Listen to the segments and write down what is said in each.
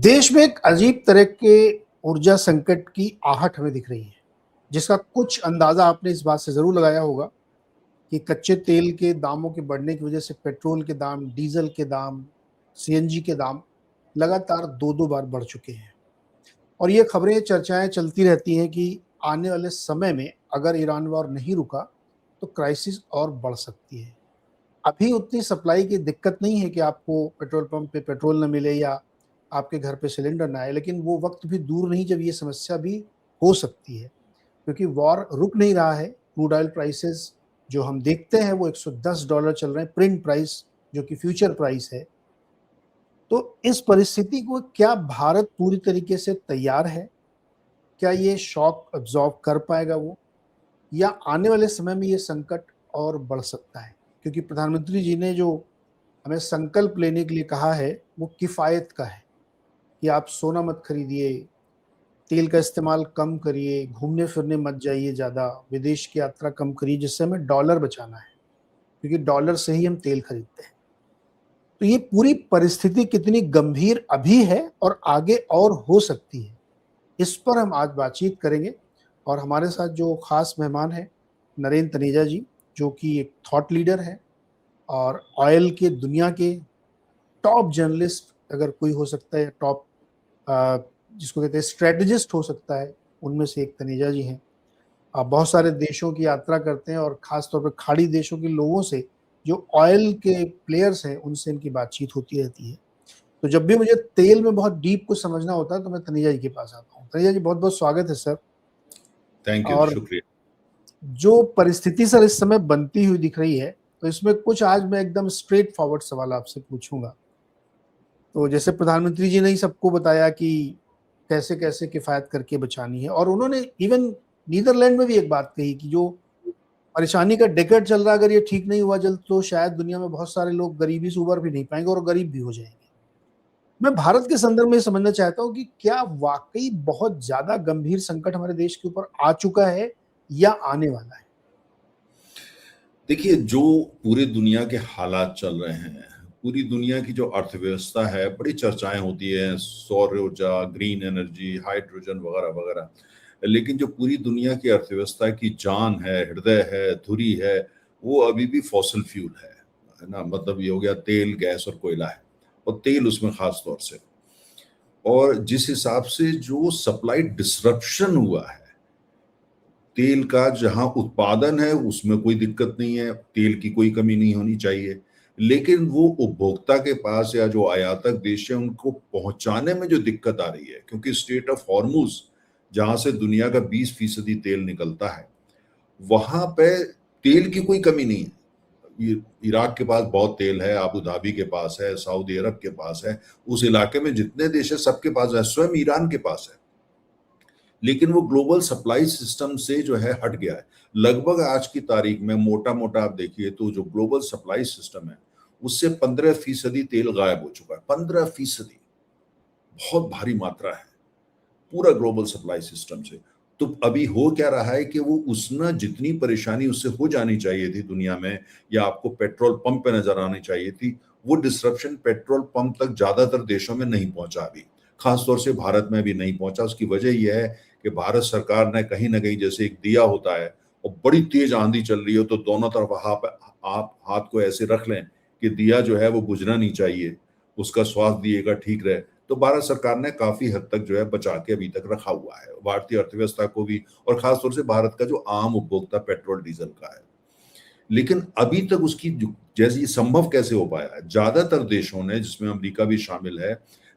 देश में एक अजीब तरह के ऊर्जा संकट की आहट हमें दिख रही है, जिसका कुछ अंदाजा आपने इस बात से जरूर लगाया होगा कि कच्चे तेल के दामों के बढ़ने की वजह से पेट्रोल के दाम, डीजल के दाम, सीएनजी के दाम लगातार दो दो बार बढ़ चुके हैं। और ये खबरें, चर्चाएं चलती रहती हैं कि आने वाले समय में अगर ईरान वॉर नहीं रुका तो क्राइसिस और बढ़ सकती है। अभी उतनी सप्लाई की दिक्कत नहीं है कि आपको पेट्रोल पंप पे पेट्रोल न मिले या आपके घर पे सिलेंडर ना आए, लेकिन वो वक्त भी दूर नहीं जब ये समस्या भी हो सकती है, क्योंकि वॉर रुक नहीं रहा है। क्रूड ऑयल प्राइसेस जो हम देखते हैं वो $110 चल रहे हैं, प्रिंट प्राइस जो कि फ्यूचर प्राइस है। तो इस परिस्थिति को क्या भारत पूरी तरीके से तैयार है? क्या ये शॉक अब्जॉर्ब कर पाएगा वो, या आने वाले समय में ये संकट और बढ़ सकता है? क्योंकि प्रधानमंत्री जी ने जो हमें संकल्प लेने के लिए कहा है वो किफ़ायत का है कि आप सोना मत खरीदिए, तेल का इस्तेमाल कम करिए, घूमने फिरने मत जाइए ज़्यादा, विदेश की यात्रा कम करिए, जिससे हमें डॉलर बचाना है, क्योंकि डॉलर से ही हम तेल खरीदते हैं। तो ये पूरी परिस्थिति कितनी गंभीर अभी है और आगे और हो सकती है, इस पर हम आज बातचीत करेंगे। और हमारे साथ जो खास मेहमान हैं, नरेंद्र तनेजा जी, जो कि एक थॉट लीडर है और ऑयल के दुनिया के टॉप जर्नलिस्ट अगर कोई हो सकता है, टॉप जिसको कहते हैं स्ट्रेटजिस्ट हो सकता है, उनमें से एक तनेजा जी हैं। आप बहुत सारे देशों की यात्रा करते हैं और खास तौर पर खाड़ी देशों के लोगों से, जो ऑयल के प्लेयर्स हैं, उनसे इनकी बातचीत होती रहती है। तो जब भी मुझे तेल में बहुत डीप कुछ समझना होता है तो मैं तनेजा जी के पास आता हूँ। तनेजा जी, बहुत बहुत स्वागत है सर। थैंक यू, और शुक्रिया। जो परिस्थिति सर इस समय बनती हुई दिख रही है, तो इसमें कुछ आज मैं एकदम स्ट्रेट फॉरवर्ड सवाल आपसे पूछूंगा। तो जैसे प्रधानमंत्री जी ने ही सबको बताया कि कैसे कैसे किफायत करके बचानी है, और उन्होंने इवन नीदरलैंड में भी एक बात कही कि जो परेशानी का डेकेड चल रहा है, अगर ये ठीक नहीं हुआ जल्द तो शायद दुनिया में बहुत सारे लोग गरीबी से उबर भी नहीं पाएंगे और गरीब भी हो जाएंगे। मैं भारत के संदर्भ में समझना चाहता हूँ कि क्या वाकई बहुत ज्यादा गंभीर संकट हमारे देश के ऊपर आ चुका है या आने वाला है? देखिए, जो पूरी दुनिया के हालात चल रहे हैं, पूरी दुनिया की जो अर्थव्यवस्था है, बड़ी चर्चाएं होती है, सौर ऊर्जा, ग्रीन एनर्जी, हाइड्रोजन वगैरह वगैरह। लेकिन जो पूरी दुनिया की अर्थव्यवस्था की जान है, हृदय है, धुरी है, वो अभी भी फॉसिल फ्यूल है ना। मतलब ये हो गया तेल, गैस और कोयला है, और तेल उसमें खास तौर से। और जिस हिसाब से जो सप्लाई डिसरप्शन हुआ है, तेल का जहां उत्पादन है उसमें कोई दिक्कत नहीं है, तेल की कोई कमी नहीं होनी चाहिए, लेकिन वो उपभोक्ता के पास या जो आयातक देश है उनको पहुंचाने में जो दिक्कत आ रही है, क्योंकि स्ट्रेट ऑफ हॉर्मुज जहां से दुनिया का 20% तेल निकलता है, वहां पे तेल की कोई कमी नहीं है। इराक के पास बहुत तेल है, अबू धाबी के पास है, सऊदी अरब के पास है, उस इलाके में जितने देश है सबके पास है, स्वयं ईरान के पास है। लेकिन वो ग्लोबल सप्लाई सिस्टम से जो है हट गया है। लगभग आज की तारीख में मोटा मोटा आप देखिए तो जो ग्लोबल सप्लाई सिस्टम है उससे 15% तेल गायब हो चुका है। 15% बहुत भारी मात्रा है पूरा ग्लोबल सप्लाई सिस्टम से। तो अभी हो क्या रहा है कि वो उसना जितनी परेशानी उससे हो जानी चाहिए थी दुनिया में, या आपको पेट्रोल पंप पे नजर आनी चाहिए थी, वो डिसरप्शन पेट्रोल पंप तक ज्यादातर देशों में नहीं पहुंचा अभी। खासतौर से भारत में भी नहीं पहुंचा। उसकी वजह यह है कि भारत सरकार ने कहीं ना कहीं, जैसे एक दिया होता है और बड़ी तेज आंधी चल रही हो तो दोनों तरफ आप हाथ को ऐसे रख लें कि दिया जो है वो बुझना नहीं चाहिए, उसका स्वास्थ्य दिएगा ठीक रहे। तो भारत सरकार ने काफी हद तक जो है बचा के अभी तक रखा हुआ है भारतीय अर्थव्यवस्था को भी, और खासतौर से भारत का जो आम उपभोक्ता पेट्रोल डीजल का है। लेकिन अभी तक उसकी जैसे ये संभव कैसे हो पाया है, ज्यादातर देशों ने, जिसमें अमेरिका भी शामिल है,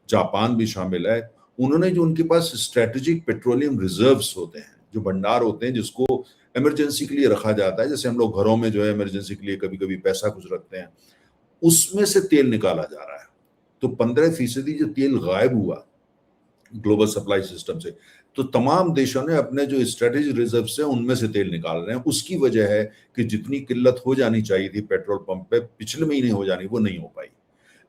जापान भी शामिल है, उन्होंने जो उनके पास स्ट्रेटेजिक पेट्रोलियम रिजर्व्स होते हैं, जो भंडार होते हैं जिसको इमरजेंसी के लिए रखा जाता है, जैसे हम लोग घरों में जो है इमरजेंसी के लिए कभी कभी पैसा कुछ रखते हैं, उसमें से तेल निकाला जा रहा है। तो 15% जो तेल गायब हुआ ग्लोबल सप्लाई सिस्टम से, तो तमाम देशों ने अपने जो स्ट्रेटेजिक रिजर्व है उनमें से तेल निकाल रहे हैं। उसकी वजह है कि जितनी किल्लत हो जानी चाहिए थी पेट्रोल पंप पे पिछले महीने हो जानी, वो नहीं हो पाई।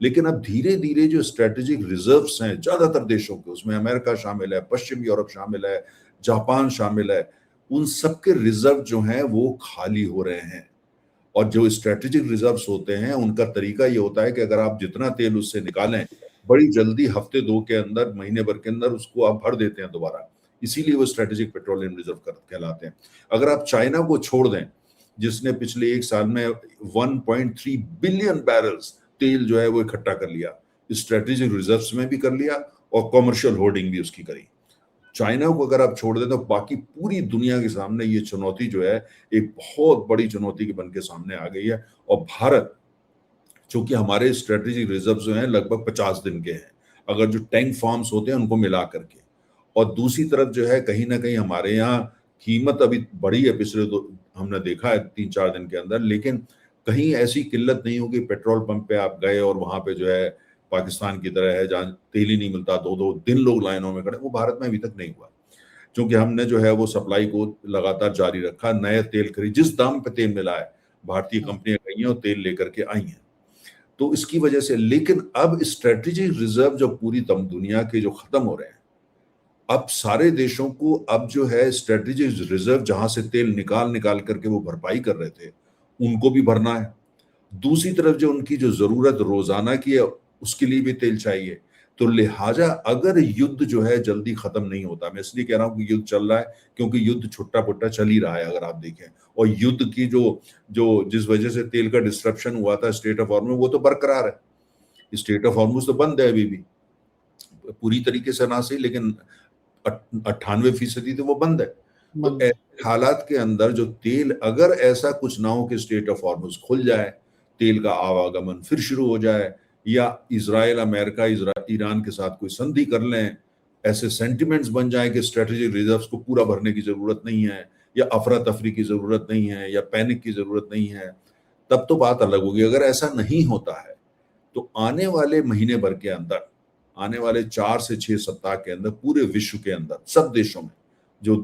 लेकिन अब धीरे धीरे जो स्ट्रेटेजिक रिजर्व्स हैं ज्यादातर देशों के, उसमें अमेरिका शामिल है, पश्चिम यूरोप शामिल है, जापान शामिल है, उन सबके रिजर्व जो हैं वो खाली हो रहे हैं। और जो स्ट्रेटेजिक रिजर्व्स होते हैं उनका तरीका ये होता है कि अगर आप जितना तेल उससे निकालें, बड़ी जल्दी हफ्ते 2 के अंदर, महीने भर के अंदर उसको आप भर देते हैं दोबारा। इसीलिए वो स्ट्रेटेजिक पेट्रोलियम रिजर्व कहलाते हैं। अगर आप चाइना को छोड़ दें, जिसने पिछले 1 साल में 1.3 बिलियन बैरल्स तेल जो है वो इकट्ठा कर लिया, स्ट्रेटेजिक रिजर्व्स में भी कर लिया और कमर्शियल होर्डिंग भी उसकी करी। चाइना को अगर आप छोड़ दें तो बाकी पूरी दुनिया के सामने ये चुनौती जो है एक बहुत बड़ी चुनौती के बन के सामने आ गई है। और भारत, चूंकि हमारे स्ट्रेटेजिक रिजर्व जो हैं लगभग 50 दिन के हैं, अगर जो टैंक फार्म्स होते हैं उनको मिला करके, और दूसरी तरफ जो है कहीं ना कहीं हमारे यहाँ कीमत अभी बढ़ी है पिछले हमने देखा है 3-4 दिन के अंदर, लेकिन कहीं ऐसी किल्लत नहीं होगी पेट्रोल पंप पे आप गए और वहां पे जो है पाकिस्तान की तरह है जहाँ तेल ही नहीं मिलता, 2-2 दिन लोग लाइनों में खड़े, वो भारत में अभी तक नहीं हुआ। क्योंकि हमने जो है वो सप्लाई को लगातार जारी रखा, नए तेल खरीद, जिस दाम पे तेल मिला है भारतीय कंपनियां गई हैं और तेल लेकर के आई हैं। तो इसकी वजह से, लेकिन अब स्ट्रेटेजिक रिजर्व जो पूरी दुनिया के जो खत्म हो रहे हैं, अब सारे देशों को अब जो है स्ट्रेटेजिक रिजर्व जहां से तेल निकाल निकाल करके वो भरपाई कर रहे थे, उनको भी भरना है। दूसरी तरफ जो उनकी जो जरूरत रोजाना की है उसके लिए भी तेल चाहिए। तो लिहाजा अगर युद्ध जो है जल्दी खत्म नहीं होता, मैं इसलिए कह रहा हूं कि युद्ध चल रहा है क्योंकि युद्ध छुट्टा पुट्टा चल ही रहा है अगर आप देखें, और युद्ध की जो जो जिस वजह से तेल का डिस्ट्रप्शन हुआ था स्ट्रेट ऑफ हॉर्मुज, वो तो बरकरार है। स्ट्रेट ऑफ हॉर्मुज तो बंद है अभी भी, पूरी तरीके से ना सही, लेकिन 98% तो वो बंद है। तो ऐसे हालात के अंदर जो तेल, अगर ऐसा कुछ ना हो कि स्ट्रेट ऑफ हॉर्मुज खुल जाए, तेल का आवागमन फिर शुरू हो जाए, या इजराइल अमेरिका ईरान के साथ कोई संधि कर लें, ऐसे सेंटिमेंट्स बन जाए कि स्ट्रेटेजिक रिजर्व्स को पूरा भरने की जरूरत नहीं है, या अफरा तफरी की जरूरत नहीं है, या पैनिक की जरूरत नहीं है, तब तो बात अलग होगी। अगर ऐसा नहीं होता है तो आने वाले महीने भर के अंदर, आने वाले 4 से 6 सप्ताह के अंदर पूरे विश्व के अंदर सब देशों में, जो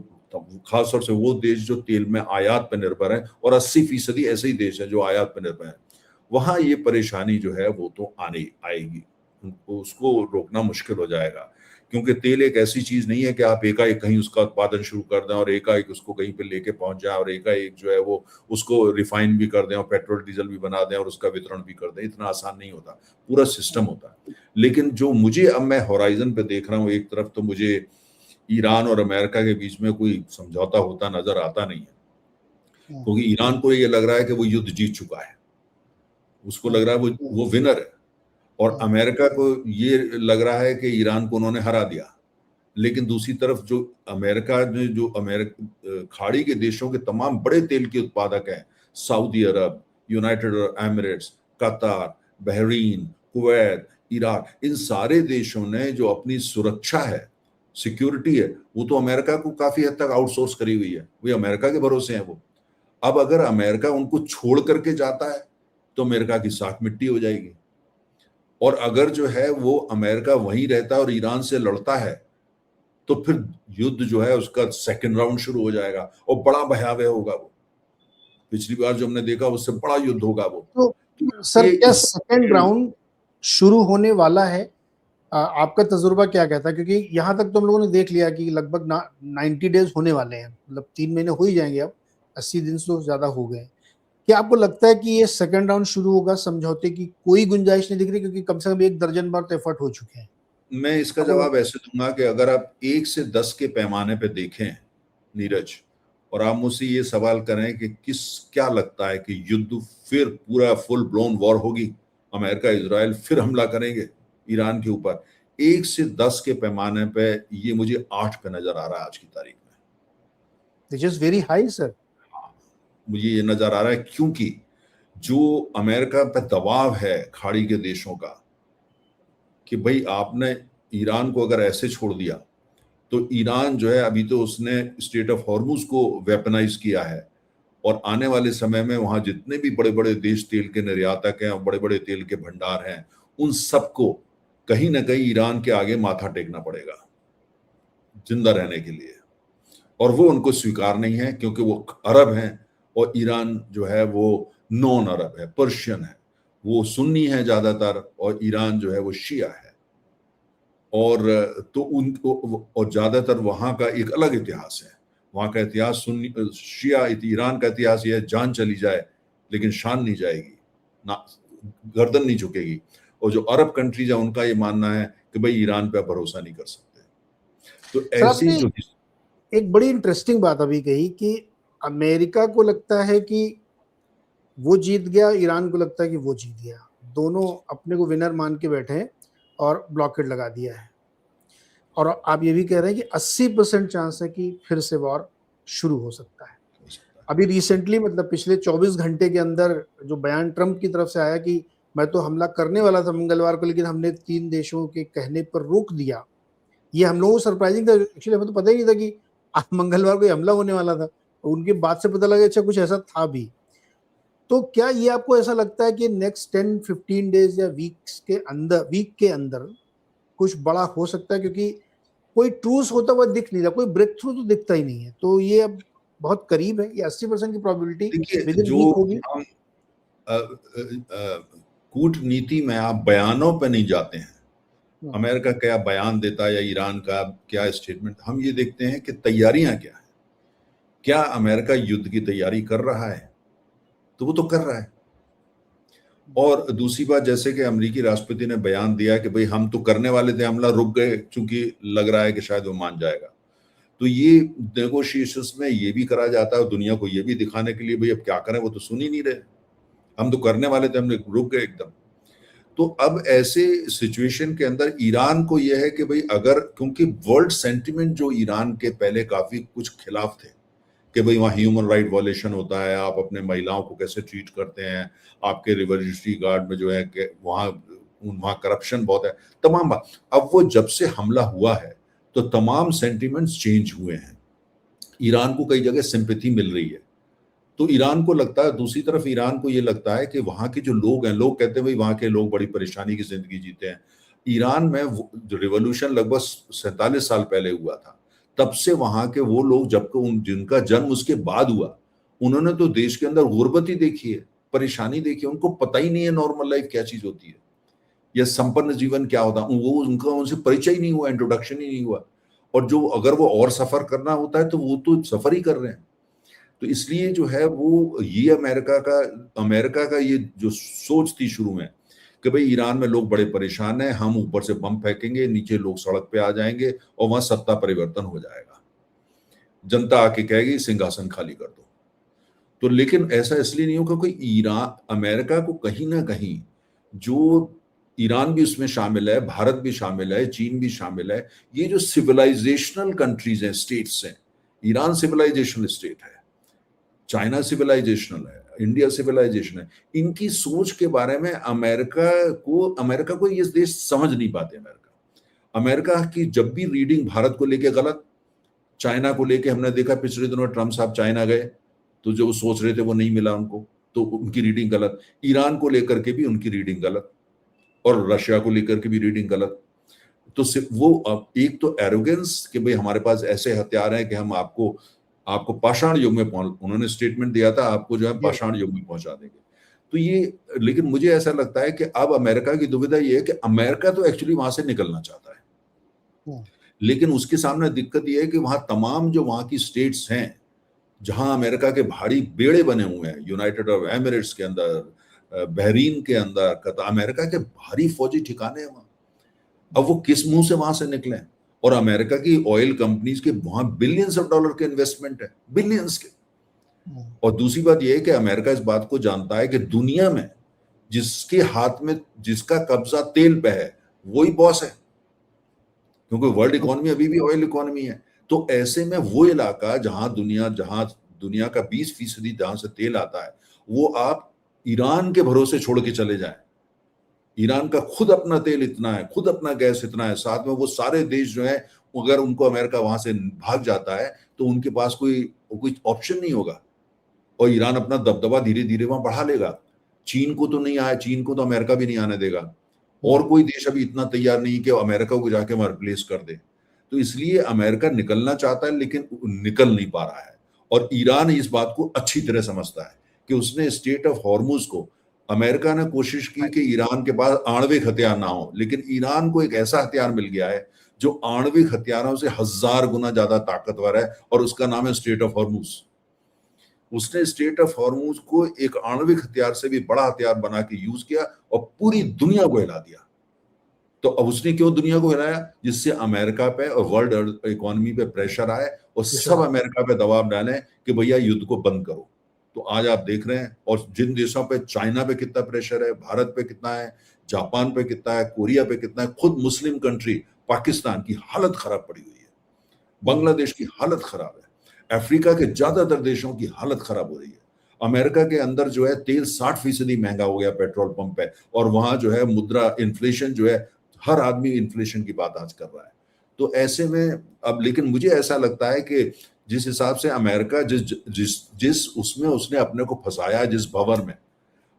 खासतौर से वो देश जो तेल में आयात पर निर्भर है, और 80% ऐसे ही देश हैं जो आयात पर निर्भर है, वहां ये परेशानी जो है वो तो आने आएगी, उसको रोकना मुश्किल हो जाएगा। क्योंकि तेल एक ऐसी चीज नहीं है कि आप एकाएक कहीं उसका उत्पादन शुरू कर दें और एकाएक उसको कहीं पे लेके पहुंच जाए और एकाएक जो है वो उसको रिफाइन भी कर दें और पेट्रोल डीजल भी बना दें और उसका वितरण भी कर दें। इतना आसान नहीं होता, पूरा सिस्टम होता है। लेकिन जो मुझे, अब मैं होराइजन पे देख रहा हूँ, एक तरफ तो मुझे ईरान और अमेरिका के बीच में कोई समझौता होता नजर आता नहीं है, क्योंकि ईरान को ये लग रहा है कि वो युद्ध जीत चुका है, उसको लग रहा है वो विनर है, और अमेरिका को ये लग रहा है कि ईरान को उन्होंने हरा दिया। लेकिन दूसरी तरफ जो अमेरिका ने, जो खाड़ी के देशों के तमाम बड़े तेल के उत्पादक हैं, सऊदी अरब, यूनाइटेड अरब एमिरेट्स, कतार, बहरीन, कुवैत, इराक, इन सारे देशों ने जो अपनी सुरक्षा है, सिक्योरिटी है, वो तो अमेरिका को काफी हद तक आउटसोर्स करी हुई है, वो अमेरिका के भरोसे हैं वो। अब अगर अमेरिका उनको छोड़ करके जाता है तो अमेरिका की साख मिट्टी हो जाएगी, और अगर जो है वो अमेरिका वहीं रहता है और ईरान से लड़ता है तो फिर युद्ध जो है उसका सेकंड राउंड शुरू हो जाएगा और बड़ा भयावह होगा वो। पिछली बार जो हमने देखा उससे बड़ा युद्ध होगा वो। तो सर क्या सेकंड राउंड शुरू होने वाला है? आपका तजुर्बा क्या कहता है? क्योंकि यहाँ तक तो हम लोगों ने देख लिया कि लगभग 90 डेज होने वाले हैं, मतलब 3 महीने हो ही जाएंगे, अब 80 दिन से ज्यादा हो गए। क्या आपको लगता है कि ये सेकंड राउंड शुरू होगा? समझौते की कोई गुंजाइश नहीं दिख रही, क्योंकि कम से कम 1 दर्जन बार तो एफर्ट हो चुके हैं। मैं इसका जवाब ऐसे दूंगा कि अगर आप 1 से 10 के पैमाने पे देखें नीरज, और आप मुझसे ये सवाल करें कि क्या लगता है कि युद्ध फिर पूरा फुल ब्लोन वॉर होगी, अमेरिका इजराइल फिर हमला करेंगे ईरान के ऊपर, 1 से 10 के पैमाने पे ये मुझे 8 पे नजर आ रहा है आज की तारीख में। Which is very high, sir. मुझे ये नजर आ रहा है क्योंकि जो अमेरिका पे दबाव है खाड़ी के देशों का कि भाई आपने ईरान को अगर ऐसे छोड़ दिया तो ईरान जो है, अभी तो उसने स्ट्रेट ऑफ हॉर्मुज को वेपनाइज किया है, और आने वाले समय में वहां जितने भी बड़े बड़े देश तेल के निर्यातक हैं और बड़े बड़े तेल के भंडार हैं, उन सबको कहीं ना कहीं ईरान के आगे माथा टेकना पड़ेगा जिंदा रहने के लिए, और वो उनको स्वीकार नहीं है क्योंकि वो अरब हैं और ईरान जो है वो नॉन अरब है, पर्शियन है, वो सुन्नी है ज्यादातर, और ईरान जो है वो शिया है। और तो उनको, और ज्यादातर वहां का एक अलग इतिहास है, वहां का इतिहास सुन्नी शिया, ईरान का इतिहास ये है, जान चली जाए लेकिन शान नहीं जाएगी, ना गर्दन नहीं झुकेगी। और जो अरब कंट्रीज है उनका ये मानना है कि भाई ईरान पे आप भरोसा नहीं कर सकते। तो सर ऐसी आपने जो एक बड़ी इंटरेस्टिंग बात अभी कही कि अमेरिका को लगता है कि वो जीत गया, ईरान को लगता है कि वो जीत गया, दोनों अपने को विनर मान के बैठे हैं और ब्लॉकेट लगा दिया है। और आप ये भी कह रहे हैं कि 80% चांस है कि फिर से वॉर शुरू हो सकता है। अभी रिसेंटली मतलब पिछले 24 घंटे के अंदर जो बयान ट्रंप की तरफ से आया कि मैं तो हमला करने वाला था मंगलवार को, लेकिन हमने 3 देशों के कहने पर रोक दिया, ये हम लोगों को सरप्राइजिंग था। एक्चुअली हमें तो पता ही नहीं था कि मंगलवार को हमला होने वाला था, उनकी बात से पता लगा अच्छा कुछ ऐसा था भी। तो क्या ये आपको ऐसा लगता है कि नेक्स्ट 10-15 डेज या वीक के अंदर कुछ बड़ा हो सकता है, क्योंकि कोई ट्रूस होता हुआ दिख नहीं रहा, कोई ब्रेक थ्रू तो दिखता ही नहीं है, तो ये अब बहुत करीब है, ये 80% की प्रोबेबिलिटी देखिए विद इन जो वीक होगी। हम कूटनीति में आप बयानों पे नहीं जाते हैं, अमेरिका क्या बयान देता है या ईरान का क्या स्टेटमेंट, हम ये देखते हैं कि तैयारियां क्या है। क्या अमेरिका युद्ध की तैयारी कर रहा है? तो वो तो कर रहा है। और दूसरी बात, जैसे कि अमेरिकी राष्ट्रपति ने बयान दिया कि भाई हम तो करने वाले थे हमला, रुक गए क्योंकि लग रहा है कि शायद वो मान जाएगा। तो ये नेगोशिएशंस में ये भी करा जाता है, दुनिया को ये भी दिखाने के लिए भाई अब क्या करें, वो तो सुन ही नहीं रहे, हम तो करने वाले थे, हमने रुक गए एकदम। तो अब ऐसे सिचुएशन के अंदर ईरान को यह है कि भाई अगर, क्योंकि वर्ल्ड सेंटिमेंट जो ईरान के पहले काफी कुछ खिलाफ थे कि भाई वहाँ ह्यूमन राइट वायलेशन होता है, आप अपने महिलाओं को कैसे ट्रीट करते हैं, आपके रिवोल्यूशनरी गार्ड में जो है कि वहाँ करप्शन बहुत है, तमाम बात। अब वो जब से हमला हुआ है तो तमाम सेंटिमेंट्स चेंज हुए हैं, ईरान को कई जगह सिंपैथी मिल रही है। तो ईरान को लगता है, दूसरी तरफ ईरान को ये लगता है कि वहाँ के जो लोग हैं, लोग कहते हैं भाई वहाँ के लोग बड़ी परेशानी की जिंदगी जीते हैं। ईरान में जो रिवॉल्यूशन लगभग 47 साल पहले हुआ था, तब से वहाँ के वो लोग जब जिनका जन्म उसके बाद हुआ, उन्होंने तो देश के अंदर गुर्बत ही देखी है, परेशानी देखी है, उनको पता ही नहीं है नॉर्मल लाइफ क्या चीज होती है या संपन्न जीवन क्या होता है, वो उनका उनसे परिचय ही नहीं हुआ, इंट्रोडक्शन ही नहीं हुआ। और जो अगर वो और सफर करना होता है तो वो तो सफर ही कर रहे हैं। तो इसलिए जो है वो ये अमेरिका का ये जो सोच थी शुरू में कि भाई ईरान में लोग बड़े परेशान हैं, हम ऊपर से बम फेंकेंगे, नीचे लोग सड़क पे आ जाएंगे और वहां सत्ता परिवर्तन हो जाएगा, जनता आके कहेगी सिंहासन खाली कर दो। तो लेकिन ऐसा इसलिए नहीं होगा, कोई ईरान अमेरिका को कहीं ना कहीं, जो ईरान भी उसमें शामिल है, भारत भी शामिल है, चीन भी शामिल है, ये जो सिविलाइजेशनल कंट्रीज हैं, स्टेट्स हैं, ईरान सिविलाइजेशनल स्टेट है, चाइना सिविलाइजेशनल है, इंडिया सिविलाइजेशन है, इनकी सोच के बारे में अमेरिका को ये देश समझ नहीं पाते। अमेरिका की जब भी रीडिंग भारत को लेके गलत, चाइना को लेके हमने देखा पिछले दिनों ट्रम्प साहब चाइना गए तो जो वो सोच रहे थे वो नहीं मिला उनको, तो उनकी रीडिंग गलत। ईरान को लेकर के भी उनकी रीडिंग गलत और रशिया को लेकर के भी रीडिंग गलत। तो सिर्फ वो एक तो एरोगेंस कि भाई हमारे पास ऐसे हथियार हैं कि हम आपको पाषाण युग में उन्होंने स्टेटमेंट दिया था, आपको जो है पाषाण युग में पहुंचा देंगे। तो ये, लेकिन मुझे ऐसा लगता है कि अब अमेरिका की दुविधा ये है कि अमेरिका तो एक्चुअली वहां से निकलना चाहता है, लेकिन उसके सामने दिक्कत ये है कि वहां तमाम जो वहां की स्टेट्स हैं जहां अमेरिका के भारी बेड़े बने हुए हैं, यूनाइटेड अरब एमिरेट्स के अंदर, बहरीन के अंदर, कतर, अमेरिका के भारी फौजी ठिकाने हैं वहां। अब वो किस मुंह से वहां से निकले? और अमेरिका की ऑयल कंपनीज के वहां बिलियंस ऑफ डॉलर के इन्वेस्टमेंट है, बिलियंस के। और दूसरी बात यह है कि अमेरिका इस बात को जानता है कि दुनिया में जिसके हाथ में, जिसका कब्जा तेल पे है, वही बॉस है, क्योंकि वर्ल्ड इकोनॉमी अभी भी ऑयल इकोनॉमी है। तो ऐसे में वो इलाका जहां दुनिया का 20% जहां से तेल आता है, वो आप ईरान के भरोसे छोड़ के चले जाएं। ईरान का खुद अपना तेल इतना है, खुद अपना गैस इतना है, साथ में वो सारे देश जो है, अगर उनको अमेरिका वहां से भाग जाता है तो उनके पास कोई ऑप्शन नहीं होगा, और ईरान अपना दबदबा धीरे धीरे वहां बढ़ा लेगा। चीन को तो नहीं आया, चीन को तो अमेरिका भी नहीं आने देगा, और कोई देश अभी इतना तैयार नहीं कि अमेरिका को जाके वहां रिप्लेस कर दे। तो इसलिए अमेरिका निकलना चाहता है लेकिन निकल नहीं पा रहा है। और ईरान इस बात को अच्छी तरह समझता है कि उसने स्टेट ऑफ हॉर्मुज को, अमेरिका ने कोशिश की कि ईरान के पास आणविक हथियार ना हो, लेकिन ईरान को एक ऐसा हथियार मिल गया है जो आणविक हथियारों से 1000 गुना ज्यादा ताकतवर है, और उसका नाम है स्टेट ऑफ हॉर्मुज। उसने स्टेट ऑफ हॉर्मूज को एक आणविक हथियार से भी बड़ा हथियार बना के यूज किया और पूरी दुनिया को हिला दिया। तो अब उसने क्यों दुनिया को हिलाया? जिससे अमेरिका पे और वर्ल्ड इकोनॉमी पे प्रेशर आए और सब अमेरिका पे दबाव डालें कि भैया युद्ध को बंद करो। तो आज आप देख रहे हैं, और जिन देशों पे, चाइना पे कितना प्रेशर है, भारत पे कितना है, जापान पे कितना है, कोरिया पे कितना है, खुद मुस्लिम कंट्री पाकिस्तान की हालत खराब पड़ी हुई है, बांग्लादेश की हालत खराब है, अफ्रीका के ज्यादातर देशों की हालत खराब हो रही है। अमेरिका के अंदर जो है तेल 60% महंगा हो गया पेट्रोल पंप पे, और वहां जो है मुद्रा इन्फ्लेशन जो है, हर आदमी इन्फ्लेशन की बात आज कर रहा है। तो ऐसे में अब, लेकिन मुझे ऐसा लगता है कि जिस हिसाब से अमेरिका जिस उसमें उसने अपने को फंसाया, जिस भंवर में,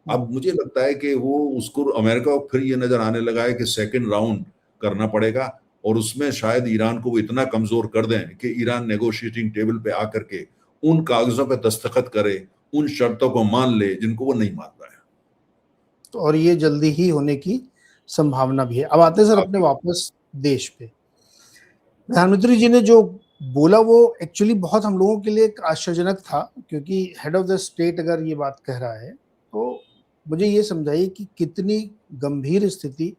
अब मुझे लगता है कि वो उसको, अमेरिका को फिर ये नजर आने लगा है कि सेकंड राउंड करना पड़ेगा, और उसमें शायद ईरान को वो इतना कमजोर कर दें कि ईरान नेगोशिएटिंग टेबल पे आकर के उन कागजों पे दस्तखत करे, उन शर्तों को मान ले जिनको वो नहीं मान रहा है। तो और ये जल्दी ही होने की संभावना भी है। अब आते हैं सर अपने वापस देश पे। प्रधानमंत्री जी ने जो बोला वो एक्चुअली बहुत हम लोगों के लिए एक आश्चर्यजनक था, क्योंकि हेड ऑफ द स्टेट अगर ये बात कह रहा है तो मुझे ये समझाइए कि कितनी गंभीर स्थिति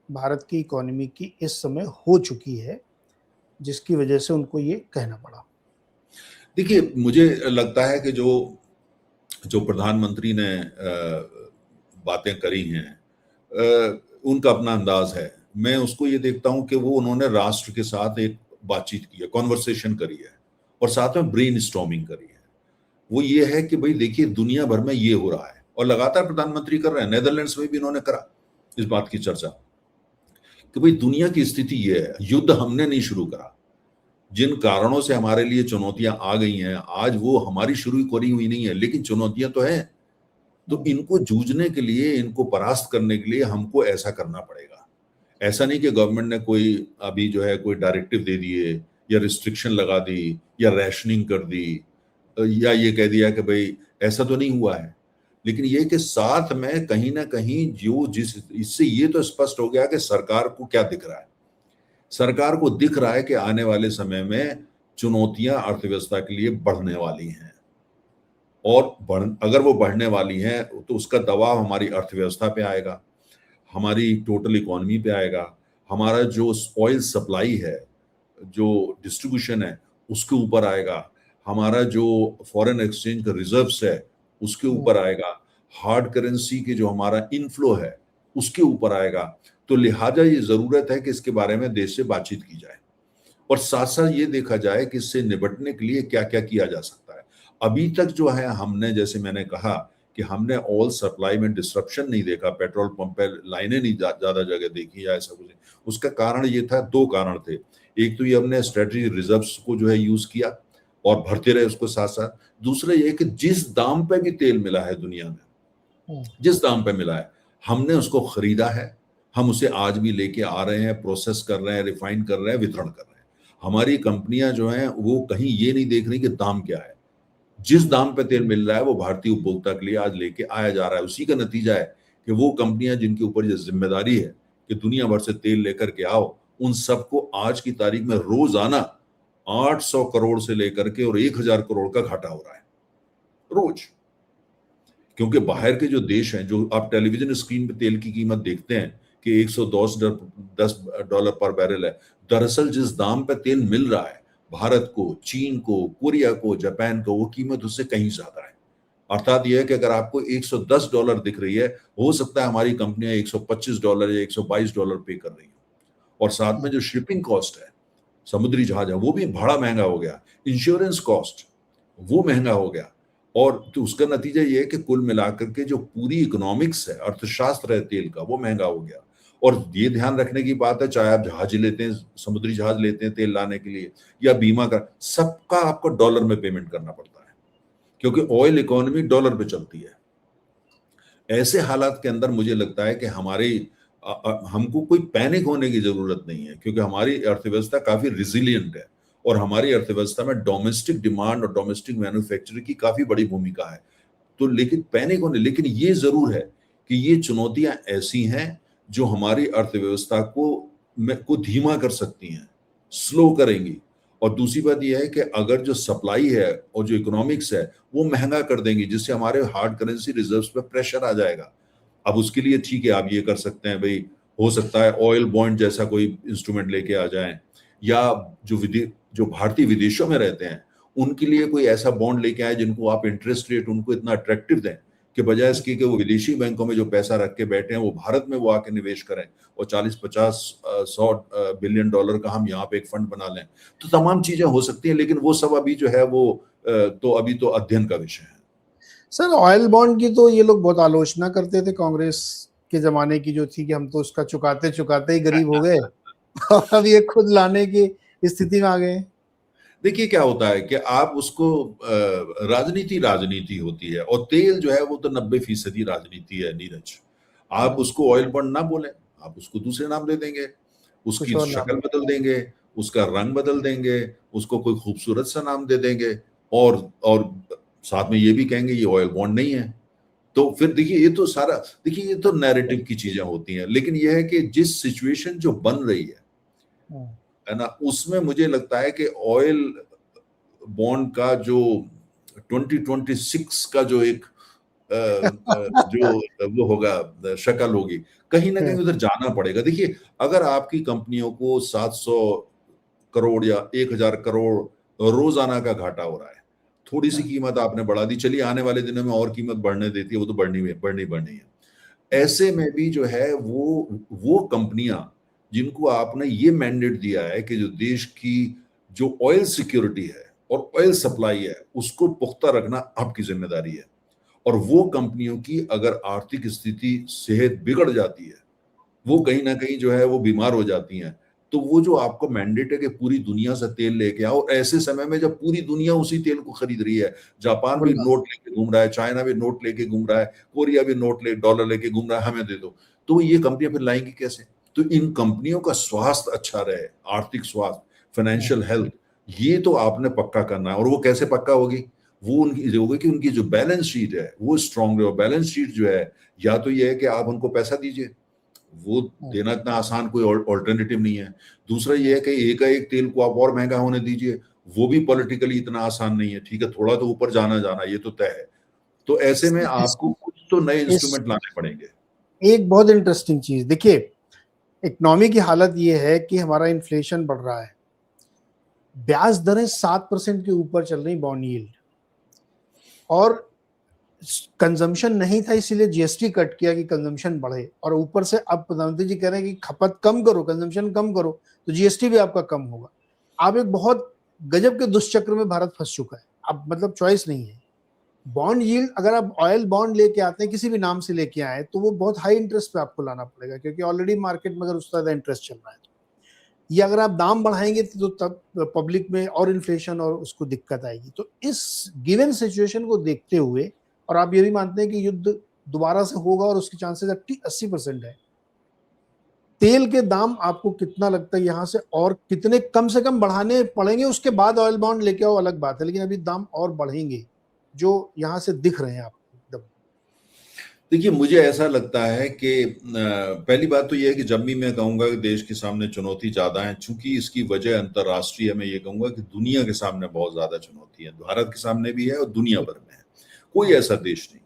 भारत की इकोनॉमी की इस समय हो चुकी है जिसकी वजह से उनको ये कहना पड़ा। देखिए, मुझे लगता है कि जो प्रधानमंत्री ने बातें करी हैं, उनका अपना अंदाज है। मैं उसको ये देखता हूं कि वो उन्होंने राष्ट्र के साथ एक बातचीत की है, कॉन्वर्सेशन करी है, और साथ में ब्रेन स्टॉर्मिंग करी है। वो ये है कि भाई देखिए, दुनिया भर में ये हो रहा है, और लगातार प्रधानमंत्री कर रहे हैं। नेदरलैंड्स में भी इन्होंने करा इस बात की चर्चा कि भाई दुनिया की स्थिति ये है, युद्ध हमने नहीं शुरू करा, जिन कारणों से हमारे लिए चुनौतियां आ गई हैं आज, वो हमारी शुरू करी हुई नहीं है, लेकिन चुनौतियां तो हैं। तो इनको जूझने के लिए, इनको परास्त करने के लिए हमको ऐसा करना पड़ेगा। ऐसा नहीं कि गवर्नमेंट ने कोई अभी जो है कोई डायरेक्टिव दे दिए, या रिस्ट्रिक्शन लगा दी, या रैशनिंग कर दी, या ये कह दिया कि भाई ऐसा तो नहीं हुआ है। लेकिन ये कि साथ में कहीं ना कहीं इससे ये तो स्पष्ट हो गया कि सरकार को क्या दिख रहा है। सरकार को दिख रहा है कि आने वाले समय में चुनौतियां अर्थव्यवस्था के लिए बढ़ने वाली हैं, और अगर वो बढ़ने वाली हैं तो उसका दबाव हमारी अर्थव्यवस्था पे आएगा, हमारी टोटल इकोनॉमी पे आएगा, हमारा जो ऑयल सप्लाई है, जो डिस्ट्रीब्यूशन है, उसके ऊपर आएगा, हमारा जो फॉरेन एक्सचेंज का रिजर्व्स है उसके ऊपर आएगा, हार्ड करेंसी के जो हमारा इनफ्लो है उसके ऊपर आएगा। तो लिहाजा ये जरूरत है कि इसके बारे में देश से बातचीत की जाए, और साथ साथ ये देखा जाए कि इससे निपटने के लिए क्या क्या किया जा सकता है। अभी तक जो है हमने, जैसे मैंने कहा कि हमने ऑयल सप्लाई में डिसरप्शन नहीं देखा, पेट्रोल पंप पे लाइनें नहीं ज्यादा जगह देखी या ऐसा कुछ। उसका कारण ये था, दो कारण थे। एक तो ये हमने स्ट्रेटेजिक रिजर्व्स को जो है यूज किया और भरते रहे उसको साथ साथ। दूसरा ये कि जिस दाम पे भी तेल मिला है दुनिया में, जिस दाम पे मिला है, हमने उसको खरीदा है, हम उसे आज भी लेके आ रहे हैं, प्रोसेस कर रहे हैं, रिफाइन कर रहे हैं, वितरण कर रहे हैं। हमारी कंपनियां जो हैं वो कहीं ये नहीं देख रही कि दाम क्या है, जिस दाम पे तेल मिल रहा है वो भारतीय उपभोक्ता के लिए आज लेके आया जा रहा है। उसी का नतीजा है कि वो कंपनियां जिनके ऊपर ये जिम्मेदारी है कि दुनिया भर से तेल लेकर के आओ, उन सबको आज की तारीख में रोजाना 800 करोड़ से लेकर के और 1000 करोड़ का घाटा हो रहा है रोज। क्योंकि बाहर के जो देश हैं, जो आप टेलीविजन स्क्रीन पे तेल की कीमत देखते हैं कि $110 पर बैरल है, दरअसल जिस दाम पे तेल मिल रहा है भारत को, चीन को, कोरिया को, जापान को, वो कीमत उससे कहीं ज्यादा है। अर्थात यह है कि अगर आपको $110 दिख रही है, हो सकता है हमारी कंपनियां $125 या $122 पे कर रही हो। और साथ में जो शिपिंग कॉस्ट है, समुद्री जहाज है, वो भी बड़ा महंगा हो गया, इंश्योरेंस कॉस्ट वो महंगा हो गया। और तो उसका नतीजा ये है कि कुल मिलाकर के जो पूरी इकोनॉमिक्स है, अर्थशास्त्र है तेल का, वो महंगा हो गया। और ये ध्यान रखने की बात है, चाहे आप जहाज लेते हैं, समुद्री जहाज लेते हैं तेल लाने के लिए, या बीमा का, सबका आपको डॉलर में पेमेंट करना पड़ता है, क्योंकि ऑयल इकोनॉमी डॉलर पे चलती है। ऐसे हालात के अंदर मुझे लगता है कि हमको कोई पैनिक होने की जरूरत नहीं है, क्योंकि हमारी अर्थव्यवस्था काफी रिजिलियंट है, और हमारी अर्थव्यवस्था में डोमेस्टिक डिमांड और डोमेस्टिक मैन्युफैक्चरिंग की काफी बड़ी भूमिका है। तो लेकिन ये जरूर है कि ये चुनौतियां ऐसी हैं जो हमारी अर्थव्यवस्था को धीमा कर सकती हैं, स्लो करेंगी, और दूसरी बात यह है कि अगर जो सप्लाई है और जो इकोनॉमिक्स है वो महंगा कर देंगे, जिससे हमारे हार्ड करेंसी रिजर्व्स पे प्रेशर आ जाएगा। अब उसके लिए ठीक है, आप ये कर सकते हैं भाई, हो सकता है ऑयल बॉन्ड जैसा कोई इंस्ट्रूमेंट लेके आ जाएं, या जो भारतीय विदेशों में रहते हैं उनके लिए कोई ऐसा बॉन्ड लेके आए जिनको आप इंटरेस्ट रेट उनको इतना अट्रैक्टिव दें कि बजाय इसके कि वो विदेशी बैंकों में जो पैसा रख के बैठे हैं वो भारत में वो आके निवेश करें और 40-50-100 बिलियन डॉलर का हम यहाँ पे एक फंड बना लें। तो तमाम चीजें हो सकती हैं, लेकिन वो सब अभी जो है वो तो अभी तो अध्ययन का विषय है। सर ऑयल बॉन्ड की तो ये लोग बहुत आलोचना करते थे कांग्रेस के जमाने की जो थी कि हम तो उसका चुकाते चुकाते ही गरीब हो गए और अब ये खुद लाने की स्थिति में आ गए। देखिए क्या होता है कि आप उसको राजनीति राजनीति होती है, और तेल जो है वो तो 90% राजनीति है नीरज। आप उसको ऑयल बॉन्ड ना बोलें, आप उसको दूसरे नाम दे देंगे, कुछ उसकी और शक्ल नाम। बदल देंगे, उसका रंग बदल देंगे, उसको कोई खूबसूरत सा नाम दे देंगे, और साथ में ये भी कहेंगे ये ऑयल बॉन्ड नहीं है। तो फिर देखिए ये तो सारा, देखिए ये तो नैरेटिव की चीजें होती हैं, लेकिन ये है कि जिस सिचुएशन जो बन रही है ना, उसमें मुझे लगता है कि ऑयल बॉन्ड का जो 2026 का जो एक जो वो होगा, शक्ल होगी, कहीं ना कहीं उधर जाना पड़ेगा। देखिए अगर आपकी कंपनियों को 700 करोड़ या 1000 करोड़ रोजाना का घाटा हो रहा है, थोड़ी सी कीमत आपने बढ़ा दी, चलिए आने वाले दिनों में और कीमत बढ़ने देती है, वो तो बढ़नी है। ऐसे में भी जो है वो कंपनियां जिनको आपने ये मैंडेट दिया है कि जो देश की जो ऑयल सिक्योरिटी है और ऑयल सप्लाई है उसको पुख्ता रखना आपकी जिम्मेदारी है, और वो कंपनियों की अगर आर्थिक स्थिति सेहत बिगड़ जाती है, वो कहीं ना कहीं जो है वो बीमार हो जाती हैं, तो वो जो आपको मैंडेट है कि पूरी दुनिया से तेल लेके आओ, ऐसे समय में जब पूरी दुनिया उसी तेल को खरीद रही है, जापान भी नोट लेके घूम रहा है, चाइना भी नोट लेके घूम रहा है, कोरिया भी डॉलर लेके घूम रहा है, हमें दे दो, तो ये कंपनियां फिर लाएंगी कैसे? तो इन कंपनियों का स्वास्थ्य अच्छा रहे, आर्थिक स्वास्थ्य, फाइनेंशियल हेल्थ, ये तो आपने पक्का करना है। और वो कैसे पक्का होगी? वो उनकी होगी कि उनकी जो बैलेंस शीट है वो स्ट्रांग रहे। बैलेंस शीट जो है, या तो ये है कि आप उनको पैसा दीजिए, वो देना इतना आसान कोई ऑल्टरनेटिव नहीं है। दूसरा ये है कि एक एक तेल को आप और महंगा होने दीजिए, वो भी पॉलिटिकली इतना आसान नहीं है। ठीक है, थोड़ा तो ऊपर जाना ये तो तय है। तो ऐसे में आपको कुछ तो नए इंस्ट्रूमेंट लाने पड़ेंगे। एक बहुत इंटरेस्टिंग चीज देखिए, इकोनॉमी की हालत ये है कि हमारा इन्फ्लेशन बढ़ रहा है, ब्याज दरें 7% के ऊपर चल रही बॉन्ड यील्ड, और कंजम्पशन नहीं था इसीलिए जीएसटी कट किया कि कंजम्पशन बढ़े, और ऊपर से अब प्रधानमंत्री जी कह रहे हैं कि खपत कम करो, कंजम्पशन कम करो, तो जीएसटी भी आपका कम होगा। आप एक बहुत गजब के दुष्चक्र में भारत फंस चुका है, अब मतलब चॉइस नहीं है। बॉन्ड यील्ड, अगर आप ऑयल बॉन्ड लेके आते हैं किसी भी नाम से लेके आए, तो वो बहुत हाई इंटरेस्ट पे आपको लाना पड़ेगा, क्योंकि ऑलरेडी मार्केट में अगर उसका ज्यादा इंटरेस्ट चल रहा है, ये अगर आप दाम बढ़ाएंगे तो तब पब्लिक में और इन्फ्लेशन और उसको दिक्कत आएगी। तो इस गिवन सिचुएशन को देखते हुए, और आप ये भी मानते हैं कि युद्ध दोबारा से होगा और उसके चांसेस 80% है, तेल के दाम आपको कितना लगता है यहाँ से और कितने कम से कम बढ़ाने पड़ेंगे? उसके बाद ऑयल बॉन्ड लेके आओ अलग बात है, लेकिन अभी दाम और बढ़ेंगे जो यहाँ से दिख रहे हैं आपको एकदम। देखिए मुझे ऐसा लगता है कि पहली बात तो यह है कि जब भी मैं कहूंगा कि देश के सामने चुनौती ज्यादा है, चूंकि इसकी वजह अंतर्राष्ट्रीय, मैं ये कहूंगा कि दुनिया के सामने बहुत ज्यादा चुनौती है, भारत के सामने भी है और दुनिया भर में है। कोई ऐसा देश नहीं,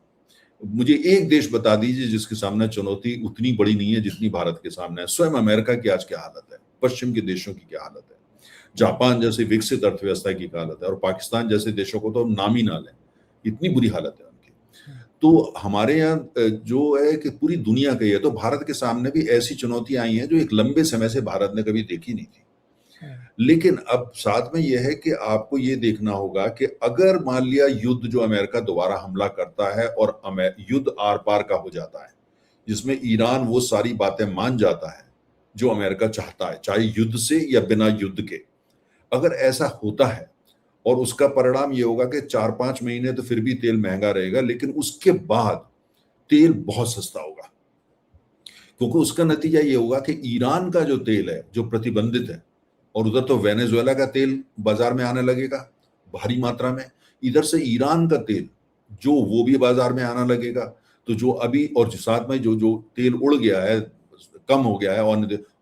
मुझे एक देश बता दीजिए जिसके सामने चुनौती उतनी बड़ी नहीं है जितनी भारत के सामने है। स्वयं अमेरिका की आज क्या हालत है, पश्चिम के देशों की क्या हालत है, जापान जैसे विकसित अर्थव्यवस्था की क्या हालत है, और पाकिस्तान जैसे देशों को तो हम नाम ही ना लें, इतनी बुरी हालत है उनकी। तो हमारे यहाँ जो है कि पूरी दुनिया का ही है, तो भारत के सामने भी ऐसी चुनौतियां आई हैं जो एक लंबे समय से भारत ने कभी देखी नहीं थी। लेकिन अब साथ में यह है कि आपको ये देखना होगा कि अगर मान लिया युद्ध जो अमेरिका दोबारा हमला करता है और युद्ध आर पार का हो जाता है, जिसमें ईरान वो सारी बातें मान जाता है जो अमेरिका चाहता है, चाहे युद्ध से या बिना युद्ध के, अगर ऐसा होता है और उसका परिणाम ये होगा कि 4-5 महीने तो फिर भी तेल महंगा रहेगा, लेकिन उसके बाद तेल बहुत सस्ता होगा, क्योंकि उसका नतीजा ये होगा कि ईरान का जो तेल है जो प्रतिबंधित है, और उधर तो वेनेजुएला का तेल बाजार में आने लगेगा भारी मात्रा में, इधर से ईरान का तेल जो वो भी बाजार में आना लगेगा। तो जो अभी और साथ में जो जो तेल उड़ गया है, कम हो गया है, और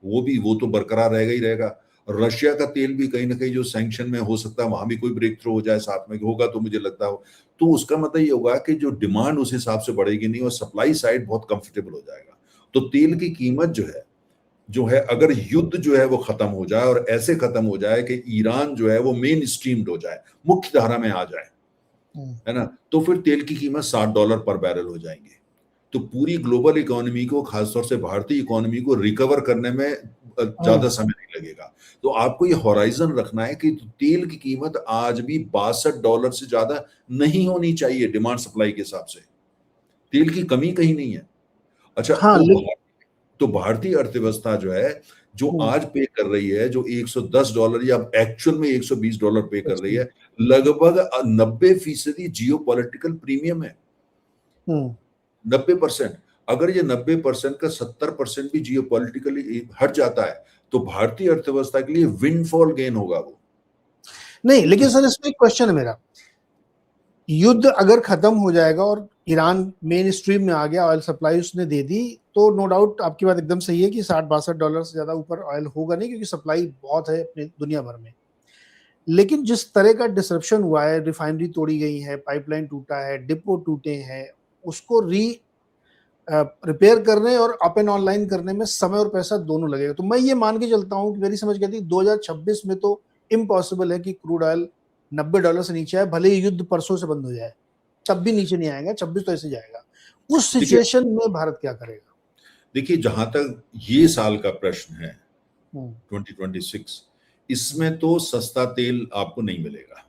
वो तो बरकरार रहेगा ही रहेगा। रशिया का तेल भी कहीं ना कहीं जो सैंक्शन में हो सकता है वहां भी कोई ब्रेक थ्रू हो जाए, साथ में होगा तो मुझे लगता हो, तो उसका मतलब ये होगा कि जो डिमांड उस हिसाब से बढ़ेगी नहीं और सप्लाई साइड बहुत कंफर्टेबल हो जाएगा। तो तेल की कीमत जो है अगर युद्ध जो है वो खत्म हो जाए और ऐसे खत्म हो जाए कि ईरान जो है वो मेन स्ट्रीम्ड हो जाए, मुख्य धारा में आ जाए, है ना, तो फिर तेल की कीमत $60 पर बैरल हो जाएंगे। तो पूरी ग्लोबल इकोनॉमी को, खासतौर से भारतीय इकोनॉमी को रिकवर करने में ज्यादा समय नहीं लगेगा। तो आपको ये होराइजन रखना है कि तेल की कीमत आज भी $62 से ज्यादा नहीं होनी चाहिए डिमांड सप्लाई के हिसाब से। तेल की कमी कहीं नहीं है। अच्छा, हाँ तो भारतीय अर्थव्यवस्था जो है, जो हम्म, आज पे कर रही है, जो $110 या एक्चुअल में $120 पे कर रही अच्छा, है, लगभग 90% जियो पॉलिटिकल प्रीमियम है। हम्म, 90%। अगर ये 90% का 70% भी जियो पॉलिटिकली हट जाता है तो भारतीय अर्थव्यवस्था के लिए विंडफॉल गेन होगा वो। नहीं लेकिन इस सर इसमें एक क्वेश्चन है मेरा, युद्ध अगर खत्म हो जाएगा और ईरान मेन स्ट्रीम में आ गया, ऑयल सप्लाई उसने दे दी, तो नो डाउट आपकी बात एकदम सही है कि 60-62 से ज्यादा ऊपर ऑयल होगा नहीं, क्योंकि सप्लाई बहुत है अपने दुनिया भर में। लेकिन जिस तरह का डिसरप्शन हुआ है, रिफाइनरी तोड़ी गई है, पाइपलाइन टूटा है, डिपो टूटे हैं, उसको रिपेयर करने और अप एंड ऑनलाइन करने में समय और पैसा दोनों लगेगा। तो मैं ये मान के चलता हूँ कि मेरी समझ कहती है 2026 में तो इम्पॉसिबल है कि क्रूड ऑयल $90 से नीचे आए, भले ही युद्ध परसों से बंद हो जाए, तब भी नीचे नहीं आएगा, 26 तो ऐसे जाएगा। उस देखिए सिचुएशन में भारत क्या करेगा? देखिए जहां तक ये साल का प्रश्न है, हम्म, 2026, इसमें तो सस्ता तेल आपको नहीं मिलेगा।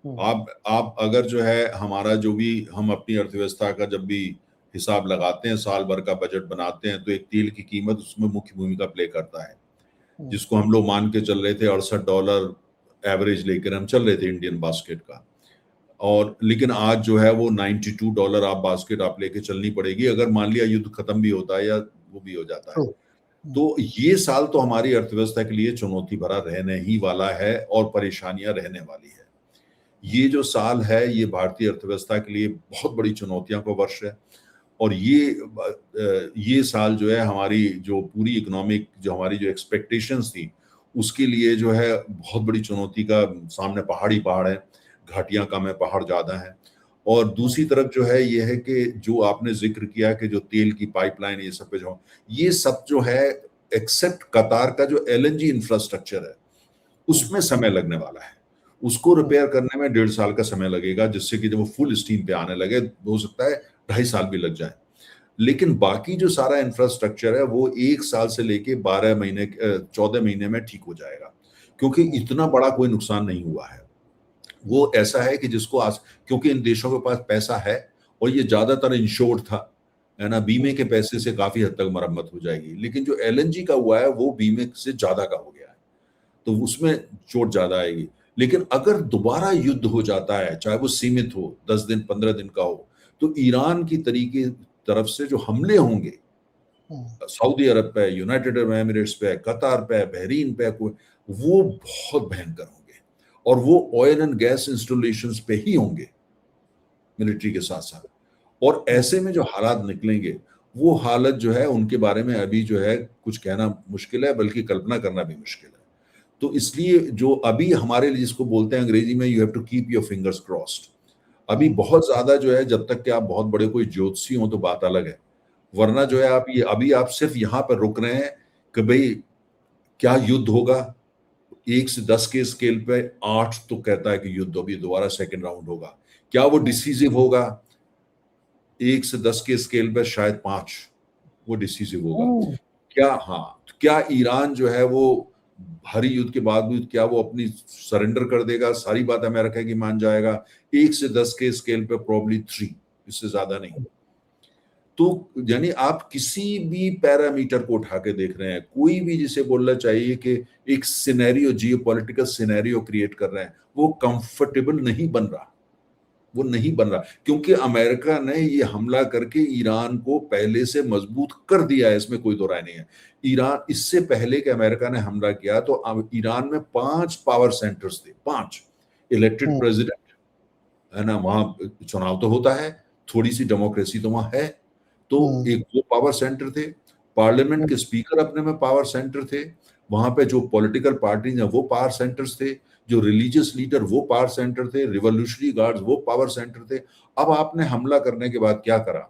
हम्म, आप अगर जो है हमारा जो भी हम अपनी अर्थव्यवस्था का जब भी हिसाब लगाते हैं, साल भर का बजट बनाते हैं, तो एक तेल की कीमत उसमें मुख्य भूमिका प्ले करता है, हम्म, जिसको हम लोग मान के चल रहे थे $68 एवरेज लेकर हम चल रहे थे इंडियन बास्केट का। और लेकिन आज जो है वो $92 आप बास्केट आप लेके चलनी पड़ेगी, अगर मान लिया युद्ध खत्म भी होता है या वो भी हो जाता है। ट्रू, तो ये साल तो हमारी अर्थव्यवस्था के लिए चुनौती भरा रहने ही वाला है और परेशानियां रहने वाली है। ये जो साल है ये भारतीय अर्थव्यवस्था के लिए बहुत बड़ी चुनौतियों का वर्ष है। और ये साल जो है हमारी जो पूरी इकोनॉमिक जो हमारी जो एक्सपेक्टेशंस थी उसके लिए जो है बहुत बड़ी चुनौती का सामने पहाड़ ही पहाड़ है, घाटियां कम है, पहाड़ ज्यादा है। और दूसरी तरफ जो है ये है कि जो आपने जिक्र किया कि जो तेल की पाइपलाइन ये सब पे जो ये सब जो है, एक्सेप्ट कतार का जो एलएनजी इंफ्रास्ट्रक्चर है उसमें समय लगने वाला है। उसको रिपेयर करने में 1.5 साल का समय लगेगा, जिससे कि जब वो फुल स्टीम पे आने लगे हो सकता है 2.5 साल भी लग जाए। लेकिन बाकी जो सारा इंफ्रास्ट्रक्चर है वो 1 साल से लेके 12 महीने 14 महीने में ठीक हो जाएगा, क्योंकि इतना बड़ा कोई नुकसान नहीं हुआ है। वो ऐसा है कि जिसको आज, क्योंकि इन देशों के पास पैसा है और ये ज्यादातर इंश्योर्ड था, है ना, बीमे के पैसे से काफी हद तक मरम्मत हो जाएगी। लेकिन जो एलएनजी का हुआ है वो बीमे से ज्यादा का हो गया है, तो उसमें चोट ज्यादा आएगी। लेकिन अगर दोबारा युद्ध हो जाता है, चाहे वो सीमित हो, 10 दिन 15 दिन का हो, तो ईरान की तरीके तरफ से जो हमले होंगे सऊदी अरब पे, यूनाइटेड अरब एमिरेट्स पे, कतार पे, बहरीन पे, वो बहुत भयंकर होंगे। और वो ऑयल एंड गैस इंस्टॉलेशंस पे ही होंगे मिलिट्री के साथ साथ। और ऐसे में जो हालात निकलेंगे, वो हालत जो है उनके बारे में अभी जो है कुछ कहना मुश्किल है, बल्कि कल्पना करना भी मुश्किल है। तो इसलिए जो अभी हमारे लिए, जिसको बोलते हैं अंग्रेजी में, you have to keep your fingers crossed. अभी बहुत ज्यादा जो है, जब तक कि आप बहुत बड़े कोई ज्योतिषी हो तो बात अलग है, वरना जो है आप ये अभी आप सिर्फ यहाँ पर रुक रहे हैं कि भाई क्या युद्ध होगा। 1 से 10 के स्केल पे 8 तो कहता है कि युद्ध अभी दोबारा सेकंड राउंड होगा। क्या वो डिसीजिव होगा? 1 से 10 के स्केल पे शायद 5 वो डिसीजिव होगा। क्या, हाँ, क्या ईरान जो है वो भारी युद्ध के बावजूद क्या वो अपनी सरेंडर कर देगा, सारी बात अमेरिका की मान जाएगा? 1 से 10 के स्केल पे प्रॉब्ली 3, इससे ज्यादा नहीं। तो यानी आप किसी भी पैरामीटर को उठा के देख रहे हैं, कोई भी जिसे बोलना चाहिए कि एक सिनेरियो, जियो पॉलिटिकल सिनेरियो क्रिएट कर रहे हैं, वो कंफर्टेबल नहीं बन रहा। वो नहीं बन रहा क्योंकि अमेरिका ने ये हमला करके ईरान को पहले से मजबूत कर दिया है, इसमें कोई दो राय नहीं है। ईरान, इससे पहले कि अमेरिका ने हमला किया तो ईरान में 5 पावर सेंटर्स थे, 5 इलेक्टेड प्रेसिडेंट, है ना, वहां चुनाव तो होता है, थोड़ी सी डेमोक्रेसी तो वहां है। तो एक वो पावर सेंटर थे, पार्लियामेंट के स्पीकर अपने में पावर सेंटर थे, वहां पे जो पॉलिटिकल पार्टीज हैं वो पावर सेंटर्स थे, जो रिलीजियस लीडर वो पावर सेंटर थे, रिवोल्यूशनरी गार्ड्स वो पावर सेंटर थे। अब आपने हमला करने के बाद क्या करा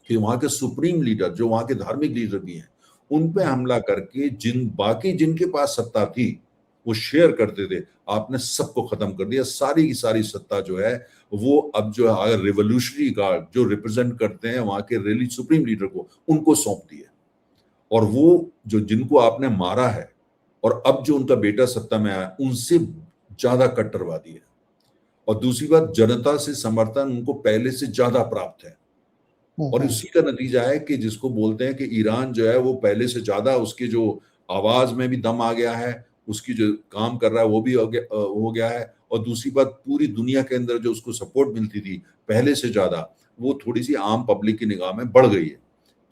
कि वहां के सुप्रीम लीडर, जो वहां के धार्मिक लीडर भी हैं, उन पे हमला करके जिनके पास सत्ता थी वो शेयर करते थे, आपने सबको खत्म कर दिया। सारी की सारी सत्ता जो है वो अब जो है अगर रिवोल्यूशनरी गार्ड जो रिप्रेजेंट करते हैं वहां के रिली सुप्रीम लीडर को, उनको सौंप दिया। और वो जो जिनको आपने मारा है और अब जो उनका बेटा सत्ता में आया, उनसे ज्यादा कट्टरवादी है। और दूसरी बात, जनता से समर्थन उनको पहले से ज्यादा प्राप्त है। और उसी का नतीजा है कि जिसको बोलते हैं कि ईरान जो है वो पहले से ज्यादा, उसकी जो आवाज में भी दम आ गया है, उसकी जो काम कर रहा है वो भी हो गया है। और दूसरी बात, पूरी दुनिया के अंदर जो उसको सपोर्ट मिलती थी पहले से ज्यादा, वो थोड़ी सी आम पब्लिक की निगाह में बढ़ गई है।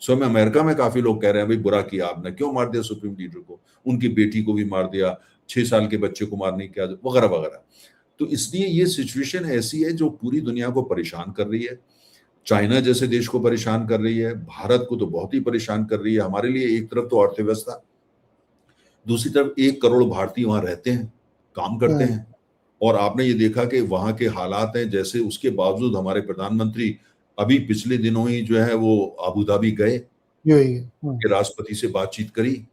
सो में अमेरिका में काफी लोग कह रहे हैं भाई बुरा किया आपने, क्यों मार दिया सुप्रीम लीडर को, उनकी बेटी को भी मार दिया, 6 साल के बच्चे को मारने की वगैरह वगैरह। तो इसलिए ये सिचुएशन ऐसी है जो पूरी दुनिया को परेशान कर रही है। चाइना जैसे देश को परेशान कर रही है, भारत को तो बहुत ही परेशान कर रही है। हमारे लिए एक तरफ तो अर्थव्यवस्था, दूसरी तरफ 1 करोड़ भारतीय वहां रहते हैं, काम करते हैं। और आपने ये देखा कि वहां के हालात हैं जैसे, उसके बावजूद हमारे प्रधानमंत्री अभी पिछले दिनों ही जो है वो अबू धाबी गए, के राष्ट्रपति से बातचीत करी।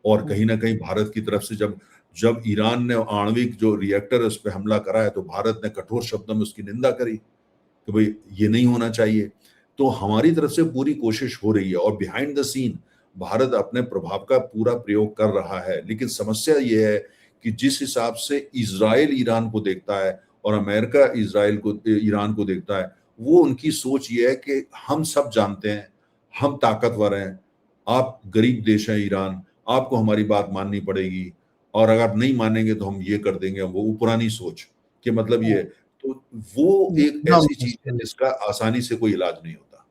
और कहीं ना कहीं भारत की तरफ से जब जब ईरान ने आणविक जो रिएक्टर है उस पर हमला करा है, तो भारत ने कठोर शब्दों में उसकी निंदा करी कि भाई ये नहीं होना चाहिए। तो हमारी तरफ से पूरी कोशिश हो रही है और बिहाइंड द सीन भारत अपने प्रभाव का पूरा प्रयोग कर रहा है। लेकिन समस्या ये है कि जिस हिसाब से इजराइल ईरान को देखता है और अमेरिका ईरान को देखता है, वो उनकी सोच ये है कि हम सब जानते हैं, हम ताकतवर हैं, आप गरीब देश हैं ईरान, आपको हमारी बात माननी पड़ेगी, और अगर नहीं मानेंगे तो हम ये कर देंगे। वो पुरानी सोच के मतलब ये, तो वो एक ऐसी चीज है जिसका आसानी से कोई इलाज नहीं होता।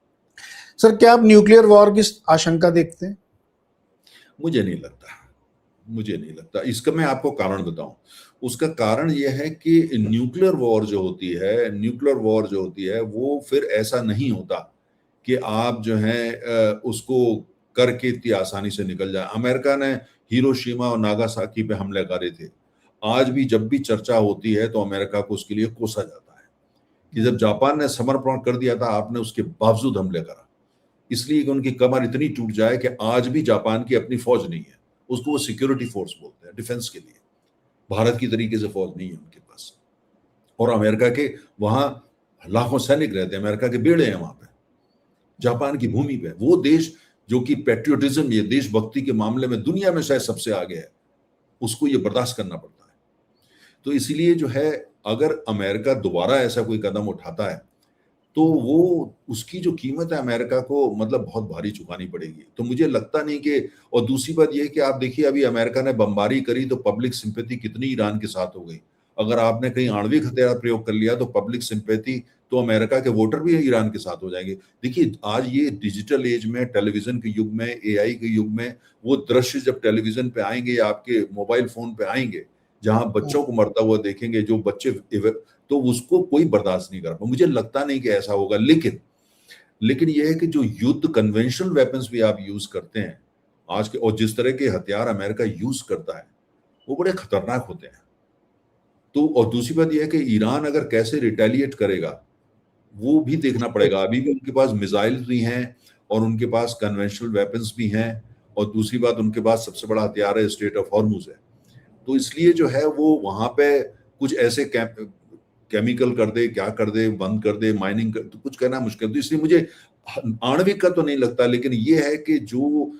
सर, क्या आप न्यूक्लियर वॉर की आशंका देखते हैं? मुझे नहीं लगता। इसका मैं आपको कारण बताऊं। उसका कारण यह है कि न्यूक्लियर वॉर जो होती है वो फिर ऐसा नहीं होता कि आप जो है उसको करके इतनी आसानी से निकल जाए। अमेरिका ने हिरोशिमा और नागासाकी पे हमले करे थे। आज भी जब भी चर्चा होती है तो अमेरिका को उसके लिए कोसा जाता है कि जब जापान ने समर्पण कर दिया था, आपने उसके बावजूद हमले करा, इसलिए कि उनकी कमर इतनी टूट जाए कि आज भी जापान की अपनी फौज नहीं है। उसको वो सिक्योरिटी फोर्स बोलते हैं, डिफेंस के लिए। भारत की तरीके से फौज नहीं है उनके पास। और अमेरिका के वहां लाखों सैनिक रहते हैं, अमेरिका के बेड़े हैं वहां पे, जापान की भूमि पे। वो देश जो कि पेट्रियोटिज्म, ये देशभक्ति के मामले में दुनिया में शायद सबसे आगे है, उसको ये बर्दाश्त करना पड़ता है। तो इसीलिए जो है, अगर अमेरिका दोबारा ऐसा कोई कदम उठाता है तो वो उसकी जो कीमत है अमेरिका को मतलब बहुत भारी चुकानी पड़ेगी। तो मुझे लगता नहीं कि, और दूसरी बात ये कि आप देखिए अभी अमेरिका ने बमबारी करी तो पब्लिक सिंपैथी कितनी ईरान के साथ हो गई। अगर आपने कहीं आणविक हथियार प्रयोग कर लिया तो पब्लिक सिंपैथी, तो अमेरिका के वोटर भी ईरान के साथ हो जाएंगे। देखिए आज ये डिजिटल एज में, टेलीविजन के युग में, एआई के युग में, वो दृश्य जब टेलीविजन पे आएंगे या आपके मोबाइल फोन पे आएंगे, जहां बच्चों को मरता हुआ देखेंगे, जो बच्चे, तो उसको कोई बर्दाश्त नहीं कर पाए। मुझे लगता नहीं कि ऐसा होगा। लेकिन यह है कि जो युद्ध कन्वेंशनल वेपन्स भी आप यूज करते हैं आज के, और जिस तरह के हथियार अमेरिका यूज करता है वो बड़े खतरनाक होते हैं। तो और दूसरी बात यह है कि ईरान अगर कैसे रिटेलिएट करेगा वो भी देखना पड़ेगा। अभी भी उनके पास मिसाइल भी हैं और उनके पास कन्वेंशनल वेपन्स भी हैं, और दूसरी बात उनके पास सबसे बड़ा हथियार है स्ट्रेट ऑफ हॉर्मुज है। तो इसलिए जो है वो वहां पे कुछ ऐसे केमिकल कर दे, क्या कर दे, बंद कर दे, माइनिंग कर, तो कुछ करना मुश्किल। तो इसलिए मुझे आणविक का तो नहीं लगता, लेकिन ये है कि जो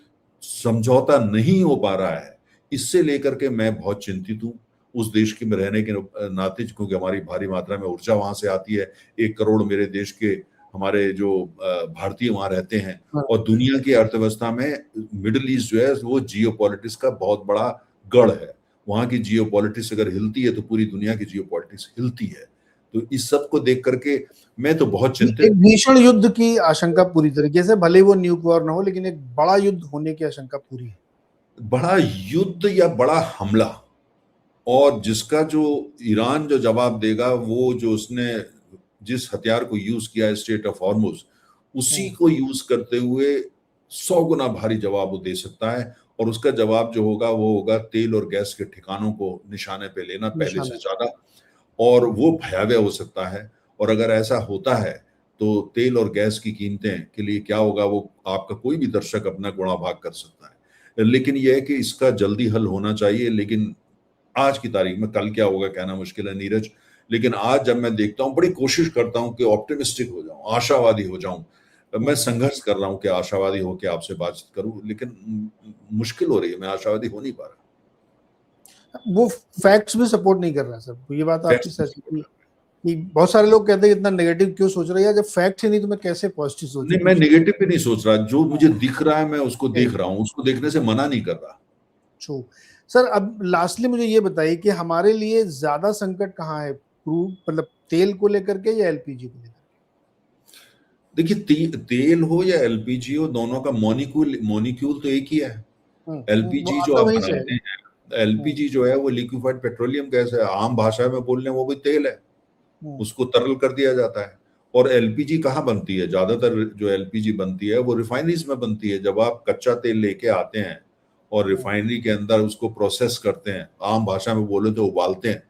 समझौता नहीं हो पा रहा है, इससे लेकर के मैं बहुत चिंतित हूँ उस देश के में रहने के नाते, क्योंकि हमारी भारी मात्रा में ऊर्जा वहां से आती है। 1 करोड़ मेरे देश के, हमारे जो भारतीय वहां रहते हैं। और दुनिया की अर्थव्यवस्था में मिडिल ईस्ट जो है वो जियो पॉलिटिक्स का बहुत बड़ा गढ़ है। वहां की जियो पॉलिटिक्स अगर हिलती है तो पूरी दुनिया की जियो पॉलिटिक्स हिलती है। तो इस सब को देख करके मैं तो बहुत चिंतित। एक भीषण युद्ध की आशंका पूरी तरीके से, भले वो न्यूक्लियर वॉर ना हो, लेकिन एक बड़ा युद्ध होने की आशंका पूरी है। बड़ा युद्ध या बड़ा हमला, और जिसका जो ईरान जो जवाब देगा, वो जो उसने जिस हथियार को यूज किया है स्ट्रेट ऑफ हॉर्मुज, उसी को यूज करते हुए 100 गुना भारी जवाब वो दे सकता है। और उसका जवाब जो होगा वो होगा तेल और गैस के ठिकानों को निशाने पे लेना पहले निशाना। से ज्यादा, और वो भयावह हो सकता है। और अगर ऐसा होता है तो तेल और गैस की कीमतें के लिए क्या होगा, वो आपका कोई भी दर्शक अपना गुणा भाग कर सकता है। लेकिन यह है कि इसका जल्दी हल होना चाहिए, लेकिन आज की तारीख में कल क्या होगा कहना मुश्किल है नीरज। लेकिन आज जब मैं देखता हूँ, बड़ी कोशिश करता हूँ कि ऑप्टिमिस्टिक हो जाऊं, आशावादी हो जाऊं। मैं संघर्ष कर रहा हूँ कि आशावादी होकर आपसे बातचीत करूं, लेकिन मुश्किल हो रही है, मैं आशावादी हो नहीं पा रहा। वो फैक्ट्स भी सपोर्ट नहीं कर रहा सर, ये बात आपकी फैक्ट्स सच है कि बहुत सारे लोग कहते हैं इतना नेगेटिव क्यों सोच रहे हैं, जब फैक्ट ही नहीं तो मैं कैसे पॉजिटिव नहीं, सोचूं मैं कुछ। नेगेटिव भी नहीं सोच रहा, जो मुझे दिख रहा है मैं उसको देख रहा हूँ, उसको देखने से मना नहीं कर रहा। ट्रू। सर अब लास्टली मुझे ये बताइए कि हमारे लिए ज्यादा संकट कहाँ है, क्रूड मतलब तेल को लेकर के या एलपीजी को लेकर? देखिए, तेल हो या एलपीजी हो, दोनों का मॉलिक्यूल मॉलिक्यूल तो एक ही है। वो एलपीजी जो आता आप वहीं से है। बनाते हैं, एलपीजी जो है वो लिक्विफाइड पेट्रोलियम गैस है, आम भाषा में बोल रहे हैं वो भी तेल है, हम्म, उसको तरल कर दिया जाता है। और एलपीजी कहाँ बनती है? ज्यादातर जो एलपीजी बनती है वो रिफाइनरीज में बनती है। जब आप कच्चा तेल लेके आते हैं और हम्म, रिफाइनरी के अंदर उसको प्रोसेस करते हैं, आम भाषा में बोले तो उबालते हैं,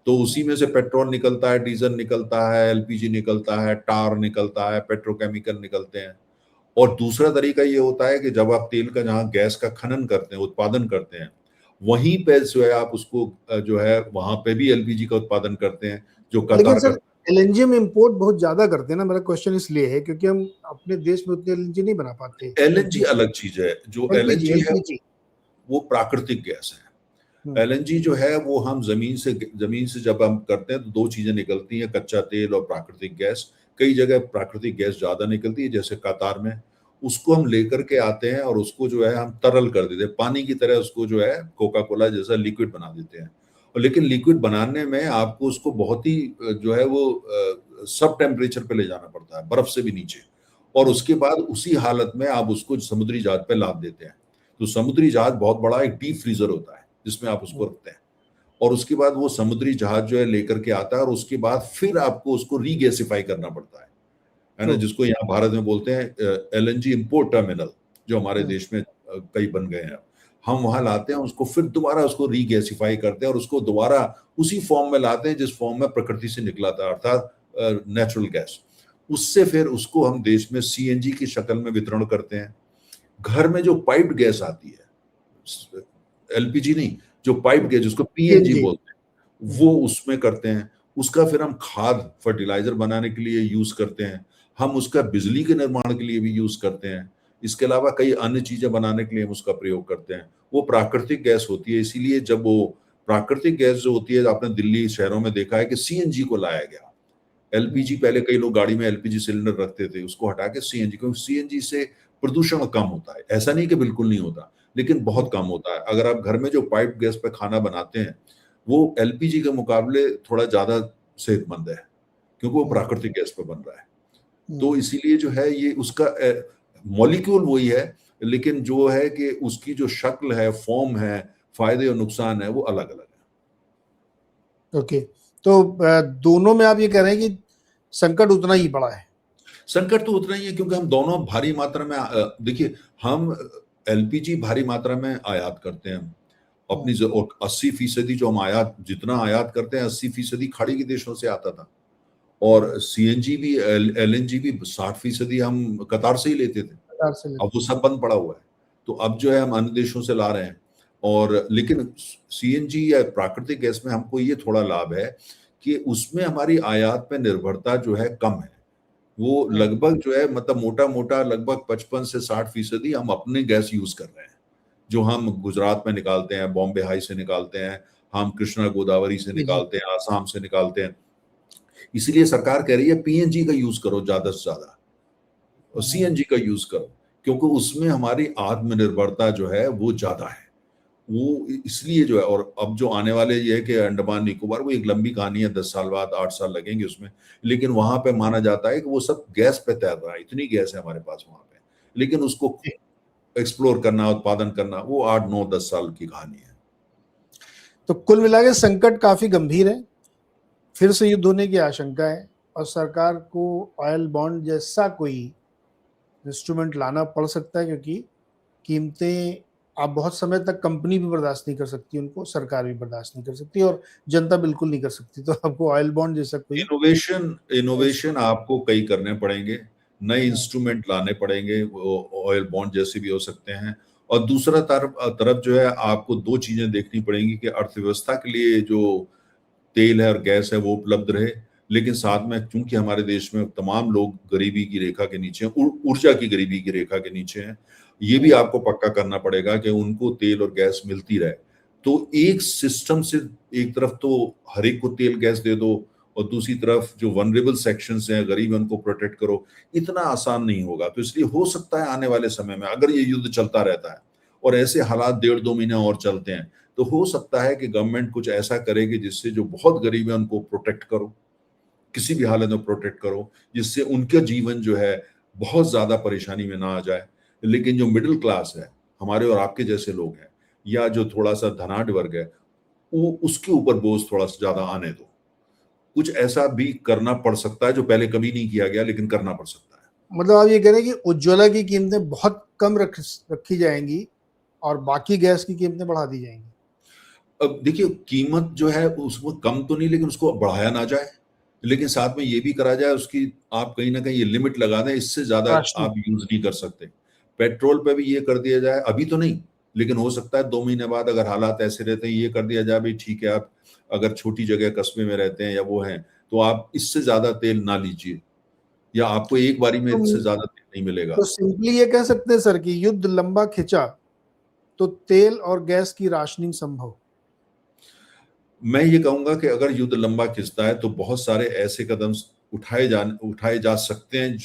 तो उसी में से पेट्रोल निकलता है, डीजल निकलता है, एलपीजी निकलता है, टार निकलता है, पेट्रोकेमिकल निकलते हैं। और दूसरा तरीका ये होता है कि जब आप तेल का जहाँ गैस का खनन करते हैं, उत्पादन करते हैं, वहीं पे जो है आप उसको जो है वहां पे भी एलपीजी का उत्पादन करते हैं, जो लेकिन कतार सर करता एलएनजी हम इंपोर्ट बहुत ज्यादा करते हैं ना, मेरा क्वेश्चन इसलिए है क्योंकि हम अपने देश में उतनी एलएनजी नहीं बना पाते। है। एलएनजी एलपीजी, अलग चीज है। जो एलपीजी, एलएनजी है एलपीजी। वो प्राकृतिक गैस है। हम्म, एलएनजी जो है वो हम जमीन से जब हम करते हैं तो दो चीजें निकलती हैं, कच्चा तेल और प्राकृतिक गैस। कई जगह प्राकृतिक गैस ज्यादा निकलती है, जैसे कतार में। उसको हम लेकर के आते हैं और उसको जो है हम तरल कर देते हैं, पानी की तरह उसको जो है कोका कोला जैसा लिक्विड बना देते हैं। और लेकिन लिक्विड बनाने में आपको उसको बहुत ही जो है वो सब टेम्परेचर पे ले जाना पड़ता है, बर्फ से भी नीचे। और हम्म, उसके बाद उसी हालत में आप उसको समुद्री जहाज पे लाद देते हैं। तो समुद्री जहाज बहुत बड़ा एक डीप फ्रीजर होता है जिसमें आप उसको हम्म, रखते हैं। और उसके बाद वो समुद्री जहाज जो है लेकर के आता है, और उसके बाद फिर आपको उसको रीगैसिफाई करना पड़ता है ना, ट्रू। जिसको यहाँ भारत में बोलते हैं एलएनजी इंपोर्ट टर्मिनल, जो हमारे हम्म, देश में कई बन गए हैं। हम वहां लाते हैं उसको, फिर दोबारा उसको रीगैसिफाई करते हैं और उसको दोबारा उसी फॉर्म में लाते हैं जिस फॉर्म में प्रकृति से निकला था, अर्थात नेचुरल गैस। उससे फिर उसको हम देश में सीएनजी की शक्ल में वितरण करते हैं। घर में जो पाइप्ड गैस आती है, एलपीजी नहीं, जो पाइप गैस जिसको पीएनजी पीएनजी। बोलते हैं, वो उसमें करते हैं। उसका फिर हम खाद फर्टिलाइजर बनाने के लिए यूज करते हैं। हम उसका बिजली के निर्माण के लिए भी यूज करते हैं। इसके अलावा कई अन्य चीजें बनाने के लिए हम उसका प्रयोग करते हैं। वो प्राकृतिक गैस होती है, इसीलिए जब वो प्राकृतिक गैस जो होती है, आपने दिल्ली शहरों में देखा है कि सीएनजी को लाया गया। एलपीजी पहले कई लोग गाड़ी में एलपीजी सिलेंडर रखते थे, उसको हटा के सीएनजी, क्योंकि सीएनजी से प्रदूषण कम होता है। ऐसा नहीं कि बिल्कुल नहीं होता, लेकिन बहुत कम होता है। अगर आप घर में जो पाइप गैस पे खाना बनाते हैं, वो एलपीजी के मुकाबले थोड़ा ज्यादा सेहतमंद है, क्योंकि वो प्राकृतिक गैस पे बन रहा है। तो इसीलिए जो है ये उसका मॉलिक्यूल वही है, लेकिन जो है कि उसकी जो शक्ल है, फॉर्म है, फायदे और नुकसान है, वो अलग अलग है। ओके। तो दोनों में आप ये कह रहे हैं कि संकट उतना ही बड़ा है? संकट तो उतना ही है, क्योंकि हम दोनों भारी मात्रा में देखिए, हम एलपीजी भारी मात्रा में आयात करते हैं अपनी, और 80% जो हम आयात, जितना आयात करते हैं 80% खाड़ी के देशों से आता था। और सीएनजी भी, एलएनजी भी 60% हम कतार से ही लेते थे। सरकार से अब लेते वो सब बंद पड़ा हुआ है, तो अब जो है हम अन्य देशों से ला रहे हैं। और लेकिन सीएनजी या प्राकृतिक गैस में हमको ये थोड़ा लाभ है कि उसमें हमारी आयात पे निर्भरता जो है कम है। वो हैं। लगभग जो है, मतलब मोटा मोटा लगभग 55 से 60% हम अपने गैस यूज कर रहे हैं, जो हम गुजरात में निकालते हैं, बॉम्बे हाई से निकालते हैं, हम कृष्णा गोदावरी से जी, जी। निकालते हैं, आसाम से निकालते हैं। इसीलिए सरकार कह रही है पीएनजी का यूज करो ज्यादा से ज्यादा, और सीएनजी का यूज करो, क्योंकि उसमें हमारी आत्मनिर्भरता जो है वो ज्यादा है। वो इसलिए जो है, और अब जो आने वाले ये है कि अंडमान निकोबार, वो एक लंबी कहानी है, 10 साल बाद 8 साल लगेंगे उसमें। लेकिन वहां पे माना जाता है कि वो सब गैस पे तैर रहा है, इतनी गैस है हमारे पास वहां पे। लेकिन उसको जी। एक्सप्लोर करना, उत्पादन करना, वो 8 9 10 साल की कहानी है। तो कुल मिला के संकट काफी गंभीर है, फिर से युद्ध होने की आशंका है, और सरकार को ऑयल बॉन्ड जैसा कोई इंस्ट्रूमेंट लाना पड़ सकता है, क्योंकि कीमतें आप बहुत समय तक कंपनी भी बर्दाश्त नहीं कर सकती उनको, सरकार भी बर्दाश्त नहीं कर सकती और जनता बिल्कुल नहीं कर सकती। तो आपको ऑयल बॉन्ड जैसा कोई इनोवेशन इनोवेशन आपको कई करने पड़ेंगे, नए हाँ, इंस्ट्रूमेंट लाने पड़ेंगे, वो ऑयल बॉन्ड जैसे भी हो सकते हैं। और दूसरा तरफ तरफ जो है आपको 2 चीज़ें देखनी पड़ेंगी कि अर्थव्यवस्था के लिए जो तेल है और गैस है वो उपलब्ध रहे, लेकिन साथ में चूंकि हमारे देश में तमाम लोग गरीबी की रेखा के नीचे हैं, ऊर्जा की गरीबी की रेखा के नीचे हैं, ये भी आपको पक्का करना पड़ेगा कि उनको तेल और गैस मिलती रहे। तो एक सिस्टम से एक तरफ तो हर एक को तेल गैस दे दो और दूसरी तरफ जो वनरेबल सेक्शंस हैं, गरीब हैं, उनको प्रोटेक्ट करो, इतना आसान नहीं होगा। तो इसलिए हो सकता है आने वाले समय में अगर ये युद्ध चलता रहता है और ऐसे हालात 1.5-2 महीने और चलते हैं, तो हो सकता है कि गवर्नमेंट कुछ ऐसा करे कि जिससे जो बहुत गरीब है उनको प्रोटेक्ट करो, किसी भी हालत में प्रोटेक्ट करो, जिससे उनका जीवन जो है बहुत ज्यादा परेशानी में ना आ जाए। लेकिन जो मिडिल क्लास है, हमारे और आपके जैसे लोग हैं, या जो थोड़ा सा धनाढ्य वर्ग है, वो उसके ऊपर बोझ थोड़ा सा ज्यादा आने दो। कुछ ऐसा भी करना पड़ सकता है जो पहले कभी नहीं किया गया, लेकिन करना पड़ सकता है। मतलब आप ये कह रहे हैं कि उज्ज्वला की कीमतें बहुत कम रखी जाएंगी और बाकी गैस की कीमतें बढ़ा दी जाएंगी। अब देखिए कीमत जो है उसको कम तो नहीं, लेकिन उसको बढ़ाया ना जाए, लेकिन साथ में ये भी करा जाए उसकी आप कहीं ना कहीं ये लिमिट लगा दें, इससे ज्यादा राशनिंग। आप यूज नहीं कर सकते। पेट्रोल पे भी ये कर दिया जाए, अभी तो नहीं, लेकिन हो सकता है 2 महीने बाद अगर हालात ऐसे रहते हैं ये कर दिया जाए भाई ठीक है, आप अगर छोटी जगह कस्बे में रहते हैं या वो हैं, तो आप इससे ज्यादा तेल ना लीजिए, या आपको एक बारी में तो, इससे ज्यादा तेल नहीं मिलेगा। तो सिंपली ये कह सकते हैं सर कि युद्ध लंबा खिंचा तो तेल और गैस की राशनिंग संभव। मैं ये कहूंगा कि अगर युद्ध लंबा खिंचता है तो बहुत सारे ऐसे कदम उठाए जा सकते हैं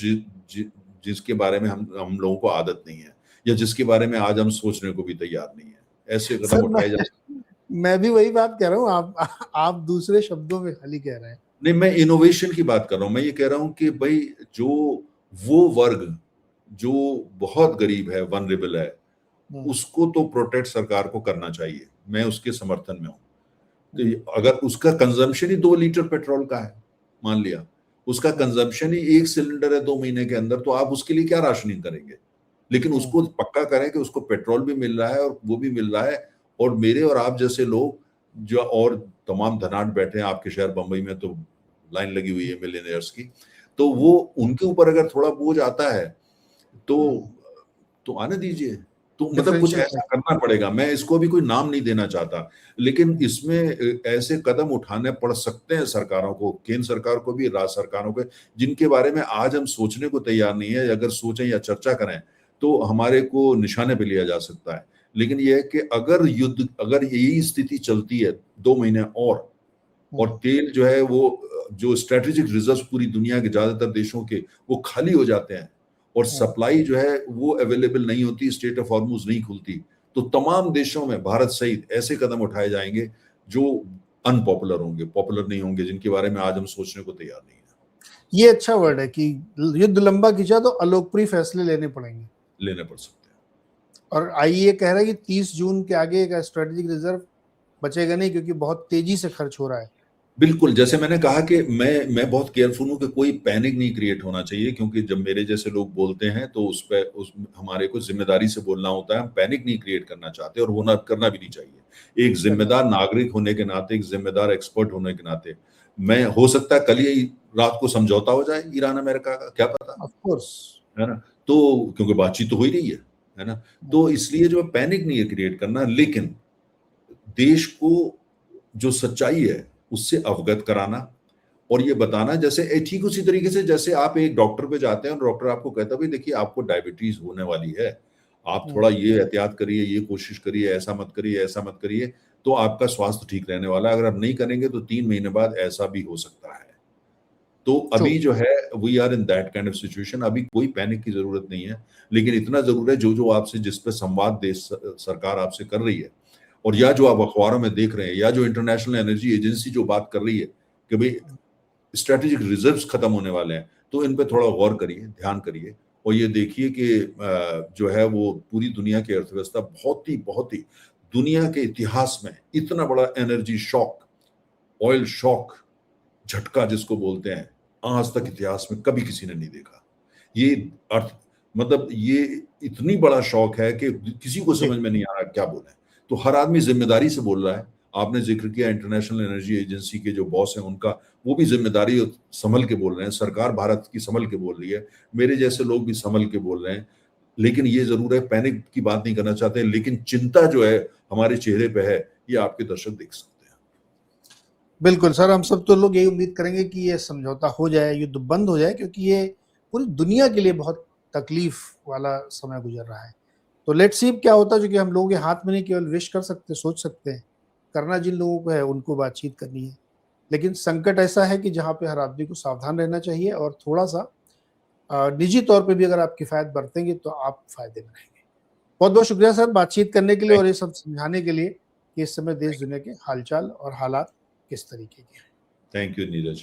जिसके बारे में हम लोगों को आदत नहीं है, या जिसके बारे में आज हम सोचने को भी तैयार नहीं है। ऐसे कदम सर उठाए जा सकते मैं भी वही बात कह रहा हूँ, आप दूसरे शब्दों में खाली कह रहे हैं। नहीं, मैं इनोवेशन की बात कर रहा हूं। मैं ये कह रहा हूं कि भाई जो वो वर्ग जो बहुत गरीब है, वनरेबल है, उसको तो प्रोटेक्ट सरकार को करना चाहिए, मैं उसके समर्थन में हूँ। तो अगर उसका कंजम्पशन ही 2 लीटर पेट्रोल का है, मान लिया उसका कंजम्पशन ही 1 सिलेंडर है 2 महीने के अंदर, तो आप उसके लिए क्या राशनिंग करेंगे? लेकिन उसको पक्का करें कि उसको पेट्रोल भी मिल रहा है और वो भी मिल रहा है, और मेरे और आप जैसे लोग जो और तमाम धनाढ्य बैठे हैं आपके शहर बंबई में, तो लाइन लगी हुई है मिलियनेयर्स की, तो वो उनके ऊपर अगर थोड़ा बोझ आता है तो आने दीजिए। तो मतलब कुछ डिफरेंशियल ऐसा टैक्स। करना पड़ेगा। मैं इसको अभी कोई नाम नहीं देना चाहता, लेकिन इसमें ऐसे कदम उठाने पड़ सकते हैं सरकारों को, केंद्र सरकार को भी, राज्य सरकारों को, जिनके बारे में आज हम सोचने को तैयार नहीं है। अगर सोचें या चर्चा करें तो हमारे को निशाने पे लिया जा सकता है। लेकिन यह है कि अगर यही स्थिति चलती है 2 महीने और तेल जो है वो जो स्ट्रेटेजिक रिजर्व पूरी दुनिया के ज्यादातर देशों के वो खाली हो जाते हैं और सप्लाई जो है वो अवेलेबल नहीं होती, स्टेट ऑफ हॉर्मुज नहीं खुलती, तो तमाम देशों में भारत सहित ऐसे कदम उठाए जाएंगे जो अनपॉपुलर होंगे, पॉपुलर नहीं होंगे, जिनके बारे में आज हम सोचने को तैयार नहीं है। ये अच्छा वर्ड है कि युद्ध लंबा खिंचा तो अलोकप्रिय फैसले लेने पड़ेंगे। लेने पड़ सकते हैं। और आईईए कह रहा है कि 30 जून के आगे का स्ट्रेटेजिक रिजर्व बचेगा नहीं, क्योंकि बहुत तेजी से खर्च हो रहा है। बिल्कुल, जैसे मैंने कहा कि मैं बहुत केयरफुल हूँ कि कोई पैनिक नहीं क्रिएट होना चाहिए, क्योंकि जब मेरे जैसे लोग बोलते हैं तो उस हमारे को जिम्मेदारी से बोलना होता है। हम पैनिक नहीं क्रिएट करना चाहते और होना करना भी नहीं चाहिए। एक जिम्मेदार नागरिक होने के नाते, एक जिम्मेदार एक्सपर्ट होने के नाते, मैं हो सकता है कल ही रात को समझौता हो जाए ईरान अमेरिका का, क्या पता, ऑफ कोर्स। है ना? तो क्योंकि बातचीत तो हो ही रही है ना? तो इसलिए जो पैनिक नहीं है क्रिएट करना, लेकिन देश को जो सच्चाई है उससे अवगत कराना और ये बताना, जैसे ठीक उसी तरीके से जैसे आप एक डॉक्टर पे जाते हैं और डॉक्टर आपको कहता है भाई देखिए आपको डायबिटीज होने वाली है, आप थोड़ा ये एहतियात करिए, ये कोशिश करिए, ऐसा मत करिए, ऐसा मत करिए, तो आपका स्वास्थ्य ठीक रहने वाला है। अगर आप नहीं करेंगे तो 3 महीने बाद ऐसा भी हो सकता है। तो अभी जो है we are in that kind of situation. अभी कोई पैनिक की जरूरत नहीं है, लेकिन इतना जरूर है जो जो आपसे जिस पे संवाद देश सरकार आपसे कर रही है, और या जो आप अखबारों में देख रहे हैं, या जो इंटरनेशनल एनर्जी एजेंसी जो बात कर रही है कि भाई स्ट्रेटेजिक रिजर्व्स खत्म होने वाले हैं, तो इन पे थोड़ा गौर करिए, ध्यान करिए, और ये देखिए कि जो है वो पूरी दुनिया की अर्थव्यवस्था बहुत ही दुनिया के इतिहास में इतना बड़ा एनर्जी शॉक, ऑयल शॉक झटका जिसको बोलते हैं, आज तक इतिहास में कभी किसी ने नहीं देखा। ये अर्थ मतलब ये इतनी बड़ा शौक है कि किसी को जी, समझ में नहीं आ रहा क्या बोले। तो हर आदमी जिम्मेदारी से बोल रहा है। आपने जिक्र किया इंटरनेशनल एनर्जी एजेंसी के जो बॉस हैं उनका, वो भी जिम्मेदारी संभल के बोल रहे हैं। सरकार भारत की संभल के बोल रही है। मेरे जैसे लोग भी संभल के बोल रहे हैं। लेकिन ये जरूर है, पैनिक की बात नहीं करना चाहते, लेकिन चिंता जो है हमारे चेहरे पे है, ये आपके दर्शक देख सकते हैं। बिल्कुल सर, हम सब तो लोग यही उम्मीद करेंगे कि ये समझौता हो जाए, युद्ध बंद हो जाए, क्योंकि ये पूरी दुनिया के लिए बहुत तकलीफ वाला समय गुजर रहा है। तो लेट्स सी क्या होता है, जो कि हम लोगों के हाथ में नहीं, केवल विश कर सकते, सोच सकते हैं। करना जिन लोगों को है उनको बातचीत करनी है। लेकिन संकट ऐसा है कि जहाँ पे हर आदमी को सावधान रहना चाहिए, और थोड़ा-सा निजी तौर पे भी अगर आप किफ़ायत बरतेंगे तो आप फ़ायदे में रहेंगे। बहुत-बहुत शुक्रिया सर बातचीत करने के लिए थैंक और ये सब समझाने के लिए कि इस समय थैंक देश-दुनिया के हाल-चाल और हालात किस तरीके के हैं। Thank you Neeraj.